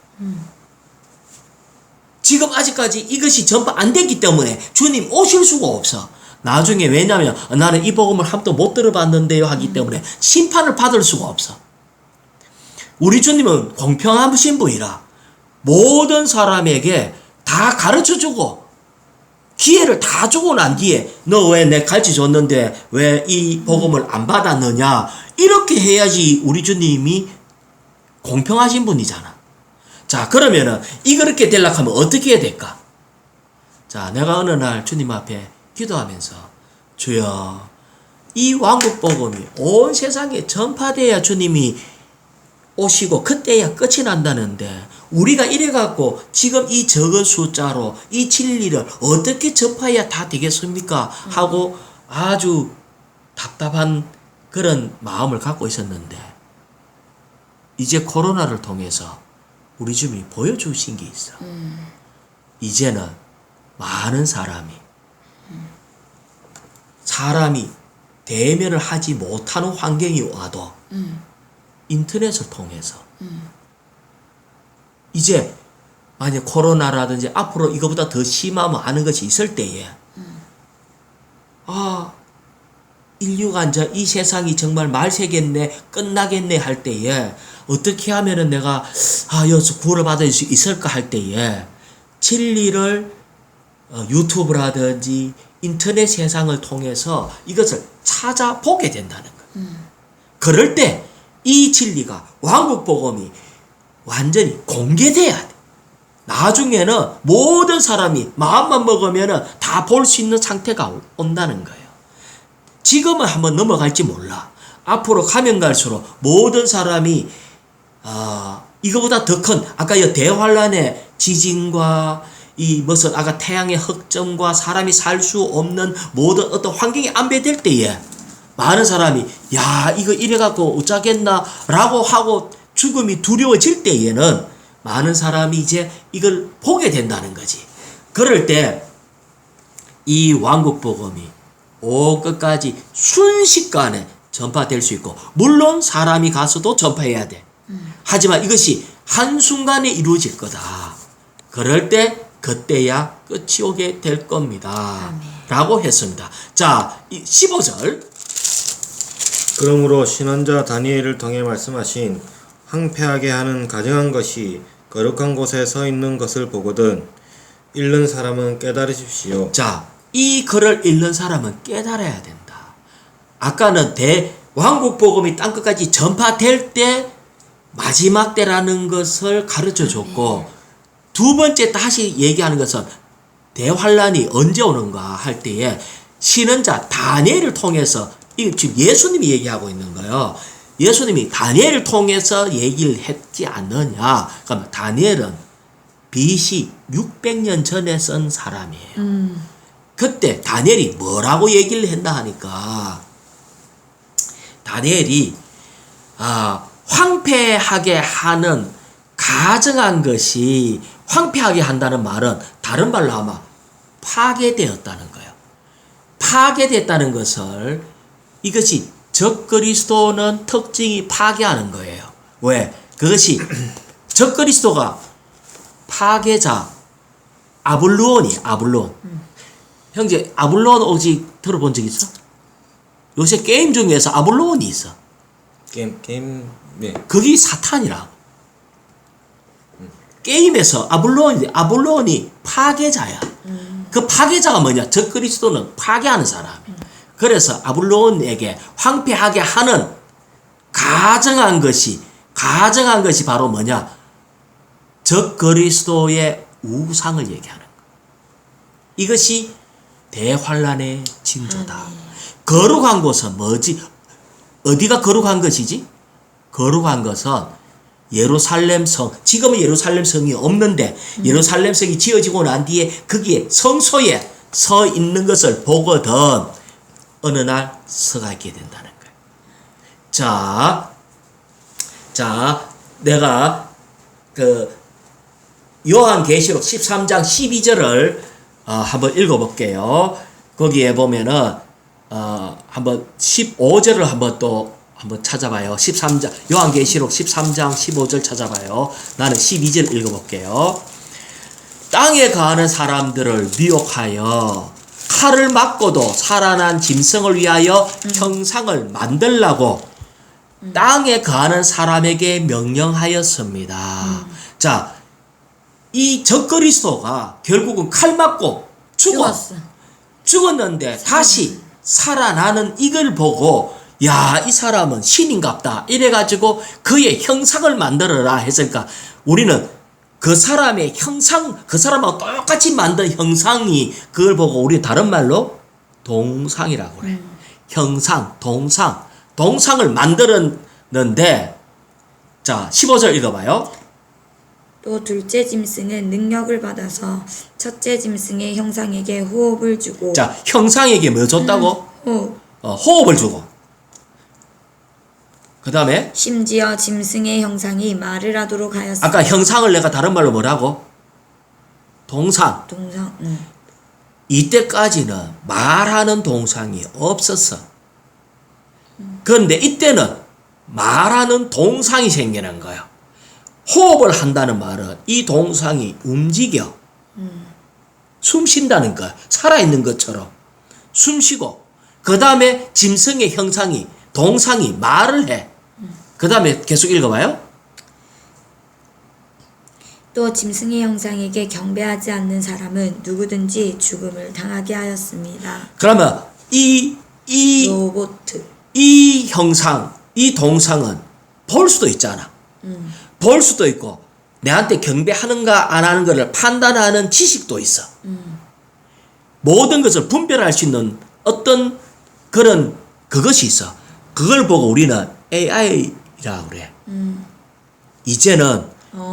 지금 아직까지 이것이 전파 안 됐기 때문에 주님 오실 수가 없어. 나중에 왜냐하면 나는 이 복음을 한 번도 못 들어봤는데요 하기 때문에 심판을 받을 수가 없어. 우리 주님은 공평하신 분이라 모든 사람에게 다 가르쳐주고 기회를 다 주고 난 뒤에 너 왜 내 갈치 줬는데 왜 이 복음을 안 받았느냐 이렇게 해야지 우리 주님이 공평하신 분이잖아. 자, 그러면은 이렇게 되려고 하면 어떻게 해야 될까? 자, 내가 어느 날 주님 앞에 기도하면서 주여 이 왕국 복음이 온 세상에 전파돼야 주님이 오시고 그때야 끝이 난다는데 우리가 이래갖고 지금 이 적은 숫자로 이 진리를 어떻게 접해야 다 되겠습니까? 하고 아주 답답한 그런 마음을 갖고 있었는데 이제 코로나를 통해서 우리 주님이 보여주신 게 있어. 이제는 많은 사람이 대면을 하지 못하는 환경이 와도 인터넷을 통해서 이제 만약 코로나라든지 앞으로 이거보다 더 심하면 하는 것이 있을 때에 인류가 이제 이 세상이 정말 말세겠네 끝나겠네 할 때에 어떻게 하면은 내가 여기서 구원을 받을 수 있을까 할 때에 진리를 유튜브라든지 인터넷 세상을 통해서 이것을 찾아보게 된다는 거예요. 그럴 때 이 진리가 왕국 복음이 완전히 공개돼야 돼. 나중에는 모든 사람이 마음만 먹으면은 다 볼 수 있는 상태가 온다는 거예요. 지금은 한번 넘어갈지 몰라. 앞으로 가면 갈수록 모든 사람이 이거보다 더 큰 아까 이 대환란의 지진과 이 무슨 아까 태양의 흑점과 사람이 살 수 없는 모든 어떤 환경이 안배될 때에 많은 사람이 이거 이래갖고 어쩌겠나 라고 하고 죽음이 두려워질 때에는 많은 사람이 이제 이걸 보게 된다는 거지. 그럴 때 이 왕국 복음이 온 끝까지 순식간에 전파될 수 있고 물론 사람이 가서도 전파해야 돼. 하지만 이것이 한순간에 이루어질 거다. 그럴 때 그때야 끝이 오게 될 겁니다. 라고 했습니다. 자, 15절. 그러므로 신원자 다니엘을 통해 말씀하신 황폐하게 하는 가증한 것이 거룩한 곳에 서 있는 것을 보거든 읽는 사람은 깨달으십시오. 자, 이 글을 읽는 사람은 깨달아야 된다. 아까는 왕국 복음이 땅끝까지 전파될 때 마지막 때라는 것을 가르쳐 줬고 두 번째 다시 얘기하는 것은 대환란이 언제 오는가 할 때에 신원자 다니엘을 통해서 지금 예수님이 얘기하고 있는 거예요. 예수님이 다니엘을 통해서 얘기를 했지 않느냐. 그러면 다니엘은 BC 600년 전에 쓴 사람이에요. 그때 다니엘이 뭐라고 얘기를 했나 하니까 다니엘이 황폐하게 하는 가증한 것이 황폐하게 한다는 말은 다른 말로 아마 파괴되었다는 거예요. 파괴됐다는 것을 이것이 적그리스도는 특징이 파괴하는 거예요. 왜? 그것이 적그리스도가 파괴자 아블론. 형제 아블론 혹시 들어본 적 있어? 요새 게임 중에서 아블론이 있어. 게임 네. 그게 사탄이라고. 게임에서 아블론이 파괴자야. 그 파괴자가 뭐냐? 적그리스도는 파괴하는 사람. 그래서 아블론에게 황폐하게 하는 가증한 것이 바로 뭐냐? 적그리스도의 우상을 얘기하는 거. 이것이 대환란의 징조다. 거룩한 곳은 뭐지? 어디가 거룩한 것이지? 거룩한 것은 예루살렘 성, 지금은 예루살렘 성이 없는데 예루살렘 성이 지어지고 난 뒤에 거기에 성소에 서 있는 것을 보거든 어느 날 서가 있게 된다는 거예요. 자, 내가 요한계시록 13장 12절을 한번 읽어볼게요. 거기에 보면은 한번 15절을 한번 찾아봐요. 13장 요한계시록 13장 15절 찾아봐요. 나는 12절 읽어볼게요. 땅에 거하는 사람들을 미혹하여 칼을 맞고도 살아난 짐승을 위하여 형상을 만들라고 땅에 거하는 사람에게 명령하였습니다. 자, 이 적그리스도가 결국은 칼 맞고 죽었어. 죽었는데 다시 살아나는 이걸 보고 야, 이 사람은 신인갑다 이래가지고 그의 형상을 만들어라 했으니까 우리는 그 사람의 형상, 그 사람하고 똑같이 만든 형상이 그걸 보고 우리 다른 말로 동상이라고 그래. 형상, 동상을 만들었는데 자 15절 읽어봐요. 또 둘째 짐승은 능력을 받아서 첫째 짐승의 형상에게 호흡을 주고 자 형상에게 뭐 줬다고? 호흡. 호흡을 주고 그 다음에 심지어 짐승의 형상이 말을 하도록 하였으니 아까 형상을 내가 다른 말로 뭐라고? 동상. 동상 이때까지는 말하는 동상이 없었어. 그런데 이때는 말하는 동상이 생기는 거야. 호흡을 한다는 말은 이 동상이 움직여. 숨 쉰다는 거야. 살아있는 것처럼. 숨 쉬고. 그 다음에 짐승의 형상이, 동상이 말을 해. 그 다음에 계속 읽어봐요. 또 짐승의 형상에게 경배하지 않는 사람은 누구든지 죽음을 당하게 하였습니다. 그러면 이 로보트. 이 형상, 이 동상은 볼 수도 있잖아. 볼 수도 있고 내한테 경배하는가 안 하는 것을 판단하는 지식도 있어. 모든 것을 분별할 수 있는 어떤 그런 그것이 있어. 그걸 보고 우리는 AI라고 그래. 이제는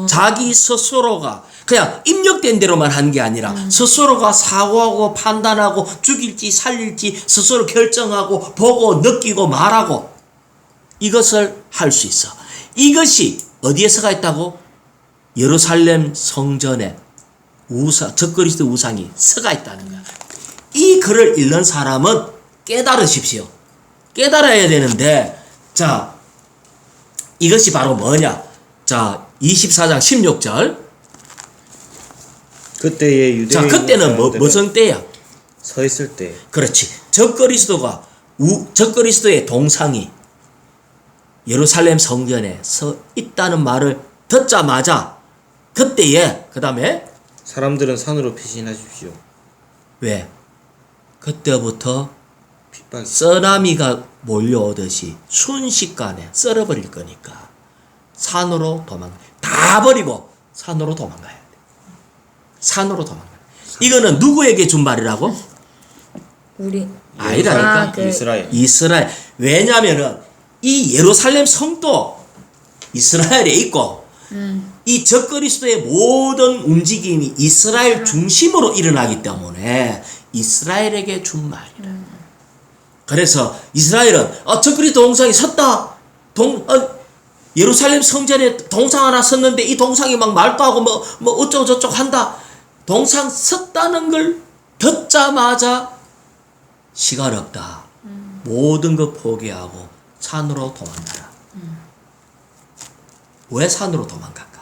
자기 스스로가 그냥 입력된 대로만 하는 게 아니라 스스로가 사고하고 판단하고 죽일지 살릴지 스스로 결정하고 보고 느끼고 말하고 이것을 할 수 있어. 이것이 어디에서가 있다고? 예루살렘 성전에 적그리스도 우상이 서가 있다는 거야. 이 글을 읽는 사람은 깨달으십시오. 깨달아야 되는데 자 이것이 바로 뭐냐? 자 24장 16절. 그때의 유대인 자 그때는 무슨 때야? 서 있을 때 그렇지. 적그리스도의 동상이 예루살렘 성전에 서 있다는 말을 듣자마자 그때에 그 다음에 사람들은 산으로 피신하십시오. 왜? 그때부터 핍박이 쓰나미가 몰려오듯이 순식간에 썰어버릴 거니까 산으로 다 버리고 산으로 도망가야 돼. 산으로 도망가야 돼. 이거는 누구에게 준 말이라고? 우리 아니라니까. 이스라엘. 왜냐면은 이 예루살렘 성도 이스라엘에 있고 이 적그리스도의 모든 움직임이 이스라엘 중심으로 일어나기 때문에 이스라엘에게 준 말이라. 그래서 이스라엘은 적그리스도 동상이 섰다. 예루살렘 성전에 동상 하나 섰는데 이 동상이 막 말도 하고 뭐 어쩌고 저쩌고 한다. 동상 섰다는 걸 듣자마자 시간 없다. 모든 것 포기하고 산으로 도망가라. 왜 산으로 도망갈까?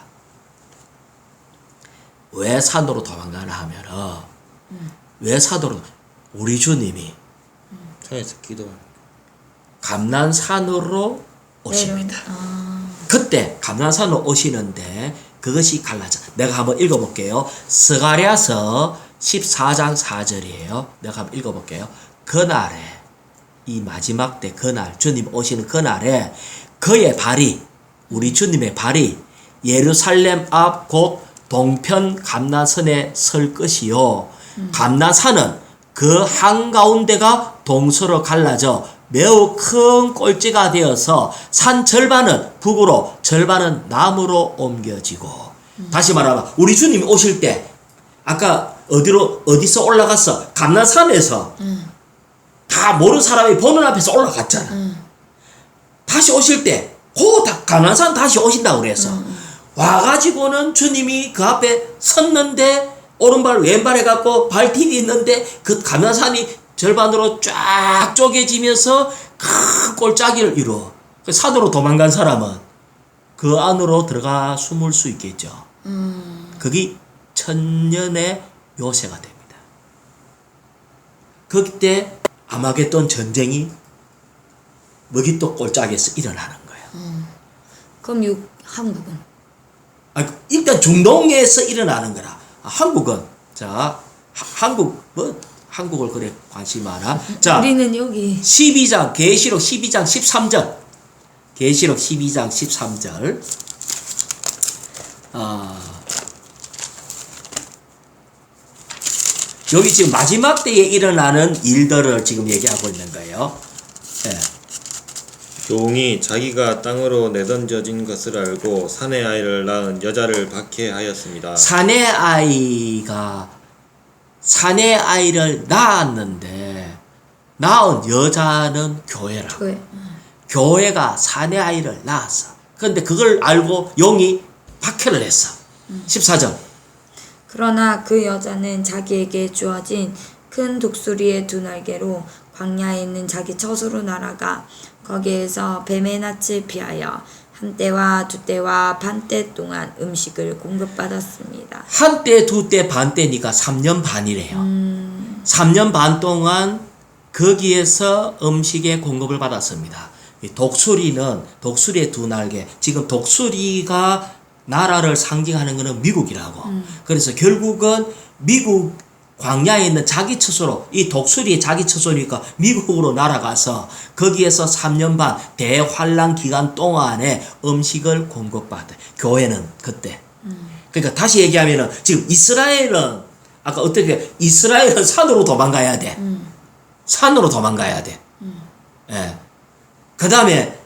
왜 산으로 도망가나 하면은 왜 산으로 우리 주님이 산에서 기도하는 감난산으로 오십니다. 그때 감난산으로 오시는데 그것이 갈라져. 내가 한번 읽어볼게요. 스가랴서 14장 4절이에요. 내가 한번 읽어볼게요. 그날에 이 마지막 때 그날 주님 오시는 그날에 그의 발이 우리 주님의 발이 예루살렘 앞 곧 동편 감난산에 설 것이요. 감난산은 그 한가운데가 동서로 갈라져 매우 큰 꼴찌가 되어서 산 절반은 북으로 절반은 남으로 옮겨지고 다시 말하면 우리 주님이 오실 때 아까 어디서 올라갔어? 감난산에서 다 모르는 사람이 보는 앞에서 올라갔잖아. 다시 오실 때 감난산 다시 오신다고 그랬어. 와가지고는 주님이 그 앞에 섰는데 오른발 왼발 해갖고 발길이 있는데 그 감난산이 절반으로 쫙 쪼개지면서 큰 꼴짜기를 이루어. 산으로 도망간 사람은 그 안으로 들어가 숨을 수 있겠죠. 그게 천년의 요새가 됩니다. 그때 아마겟돈 전쟁이 먹이또 꼴짝에서 일어나는 거예요. 그럼 한국은? 일단 중동에서 일어나는 거라. 한국은 자 한국을 그래 관심 많아. 자, 우리는 여기 12장 계시록 12장 13절. 계시록 12장 13절. 여기 지금 마지막 때에 일어나는 일들을 지금 얘기하고 있는 거예요. 예. 종이 자기가 땅으로 내던져진 것을 알고 사내 아이를 낳은 여자를 박해하였습니다. 사내 아이를 낳았는데 낳은 여자는 교회라. 교회가 사내 아이를 낳았어. 그런데 그걸 알고 용이 박해를 했어. 14절. 그러나 그 여자는 자기에게 주어진 큰 독수리의 두 날개로 광야에 있는 자기 처소로 날아가 거기에서 뱀의 낯을 피하여 한 때와 두 때와 반 때 동안 음식을 공급받았습니다. 한 때, 두 때, 반 때니까 3년 반이래요. 3년 반 동안 거기에서 음식의 공급을 받았습니다. 이 독수리의 두 날개. 지금 독수리가 나라를 상징하는 것은 미국이라고. 그래서 결국은 미국 광야에 있는 자기 처소로, 이 독수리의 자기 처소니까 미국으로 날아가서 거기에서 3년 반 대환란 기간 동안에 음식을 공급받아. 교회는 그때. 그러니까 다시 얘기하면은 지금 이스라엘은 아까 어떻게 이스라엘은 산으로 도망가야 돼. 산으로 도망가야 돼. 예. 그다음에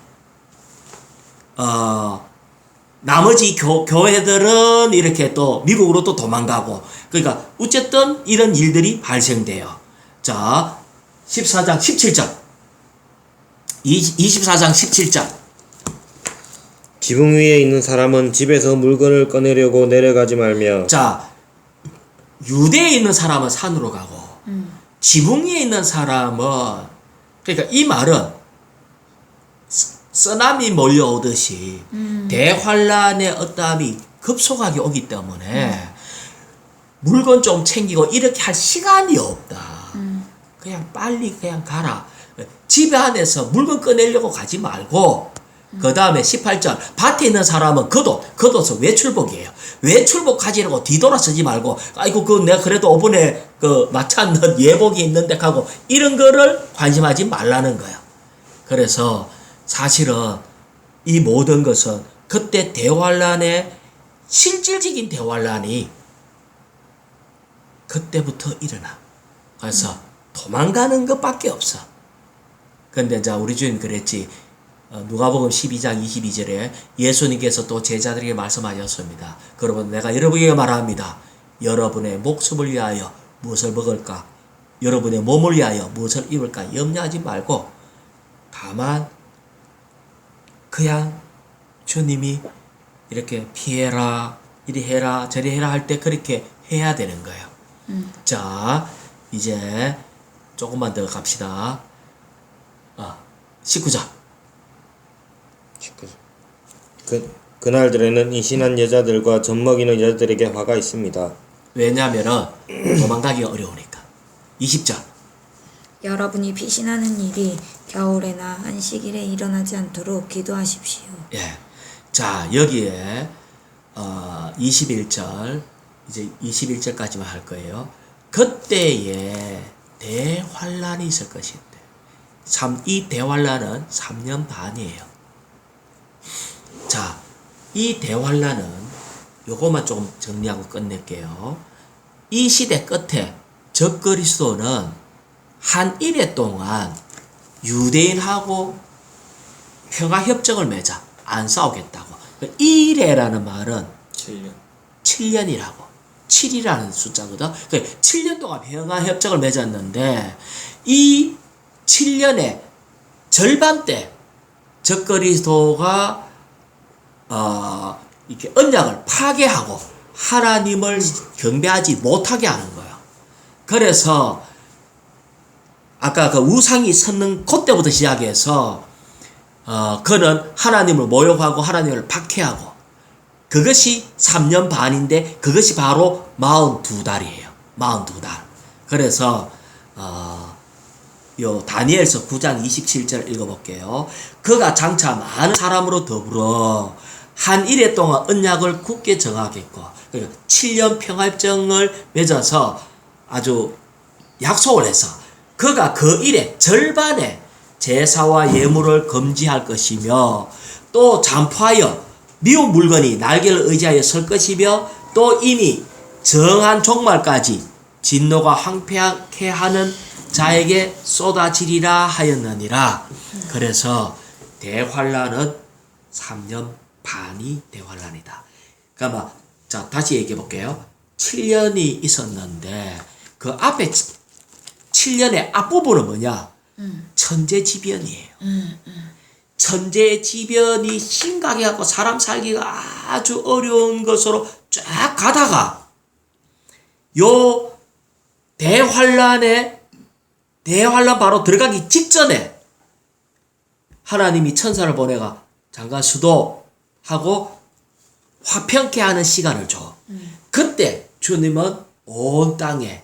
나머지 교회들은 이렇게 또 미국으로 또 도망가고, 그러니까 어쨌든 이런 일들이 발생돼요. 자, 14장 17절. 24장 17절. 지붕 위에 있는 사람은 집에서 물건을 꺼내려고 내려가지 말며. 자, 유대에 있는 사람은 산으로 가고, 지붕 위에 있는 사람은, 그러니까 이 말은 쓰나미 몰려오듯이 대환란의 어떠함이 급속하게 오기 때문에 물건 좀 챙기고 이렇게 할 시간이 없다. 그냥 빨리 그냥 가라. 집 안에서 물건 꺼내려고 가지 말고, 그 다음에 18절 밭에 있는 사람은 겉옷은 외출복이에요. 외출복 가지려고 뒤돌아서지 말고, 아이고 내가 그래도 이번에 마찬 예복이 있는데 하고 이런 거를 관심하지 말라는 거예요. 그래서 사실은 이 모든 것은 그때 대환란의 실질적인 대환란이 그때부터 일어나. 그래서 도망가는 것밖에 없어. 근데 이제 우리 주님 그랬지. 누가복음 12장 22절에 예수님께서 또 제자들에게 말씀하셨습니다. 그러면 내가 여러분에게 말합니다. 여러분의 목숨을 위하여 무엇을 먹을까? 여러분의 몸을 위하여 무엇을 입을까? 염려하지 말고 다만 그냥 주님이 이렇게 피해라, 이리 해라, 저리 해라 할 때 그렇게 해야 되는 거예요. 자, 이제 조금만 더 갑시다. 19절. 그날들에는 이신한 여자들과 젖먹이는 여자들에게 화가 있습니다. 왜냐하면은 도망가기가 어려우니까. 20절. 여러분이 피신하는 일이 겨울에나 안식일에 일어나지 않도록 기도하십시오. 예. 자, 여기에 21절 이제 21절까지만 할 거예요. 그때에 대환란이 있을 것인데 이 대환란은 3년 반이에요. 자, 이 대환란은 요것만 조금 정리하고 끝낼게요. 이 시대 끝에 적그리스도는 한 일해 동안 유대인하고 평화협정을 맺자. 안 싸우겠다고. 이 일해라는 말은 7년이라고. 7이라는 숫자거든. 7년 동안 평화협정을 맺었는데 이 7년의 절반 때 적그리스도가 이렇게 언약을 파괴하고 하나님을 경배하지 못하게 하는 거예요. 그래서 아까 그 우상이 섰는 그때부터 시작해서 그는 하나님을 모욕하고 하나님을 박해하고 그것이 3년 반인데 그것이 바로 42달이에요. 42달. 그래서 요 다니엘서 9장 27절 읽어볼게요. 그가 장차 많은 사람으로 더불어 한 일해 동안 언약을 굳게 정하겠고 7년 평화협정을 맺어서 아주 약속을 해서 그가 그 일의 절반의 제사와 예물을 금지할 것이며 또 잠포하여 미운 물건이 날개를 의지하여 설 것이며 또 이미 정한 종말까지 진노가 황폐하게 하는 자에게 쏟아지리라 하였느니라. 그래서 대환란은 3년 반이 대환란이다. 그러니까 자 다시 얘기해 볼게요. 7년이 있었는데 그 앞에 7년의 앞부분은 뭐냐? 천재지변이에요. 천재지변이 심각해 갖고 사람 살기가 아주 어려운 것으로 쫙 가다가 요 대환란 바로 들어가기 직전에 하나님이 천사를 보내가 장관 수도하고 화평케 하는 시간을 줘. 그때 주님은 온 땅에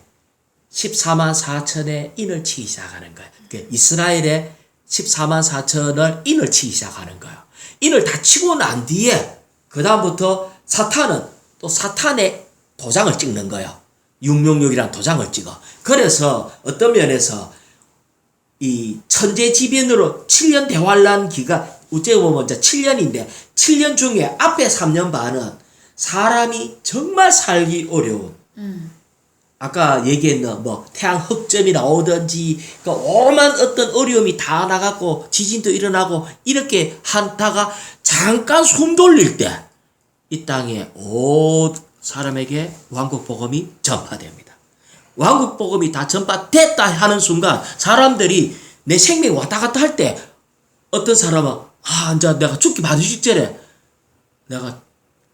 14만 4천의 인을 치기 시작하는 거예요. 이스라엘의 14만 4천을 인을 치기 시작하는 거예요. 인을 다 치고 난 뒤에 그 다음부터 사탄은 또 사탄의 도장을 찍는 거예요. 666이라는 도장을 찍어. 그래서 어떤 면에서 이 천재지변으로 7년 대환란 기간 어째 보면 이제 7년인데 7년 중에 앞에 3년 반은 사람이 정말 살기 어려운 아까 얘기했는 뭐 태양 흑점이 나오든지 그 오만 어떤 어려움이 다 나갔고 지진도 일어나고 이렇게 하다가 잠깐 숨 돌릴 때 이 땅에 온 사람에게 왕국 복음이 전파됩니다. 왕국 복음이 다 전파됐다 하는 순간 사람들이 내 생명이 왔다 갔다 할 때 어떤 사람은 이제 내가 죽기 바로 직전에 내가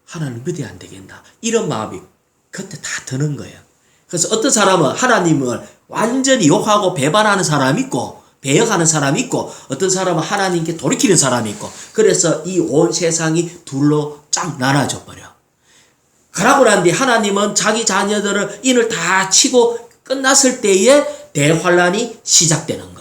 하나님 믿어야 안 되겠나 이런 마음이 그때 다 드는 거예요. 그래서 어떤 사람은 하나님을 완전히 욕하고 배반하는 사람이 있고 배역하는 사람이 있고 어떤 사람은 하나님께 돌이키는 사람이 있고 그래서 이 온 세상이 둘로 쫙 나눠져 버려. 그러고 난 뒤에 하나님은 자기 자녀들을 인을 다 치고 끝났을 때에 대환란이 시작되는 거예요.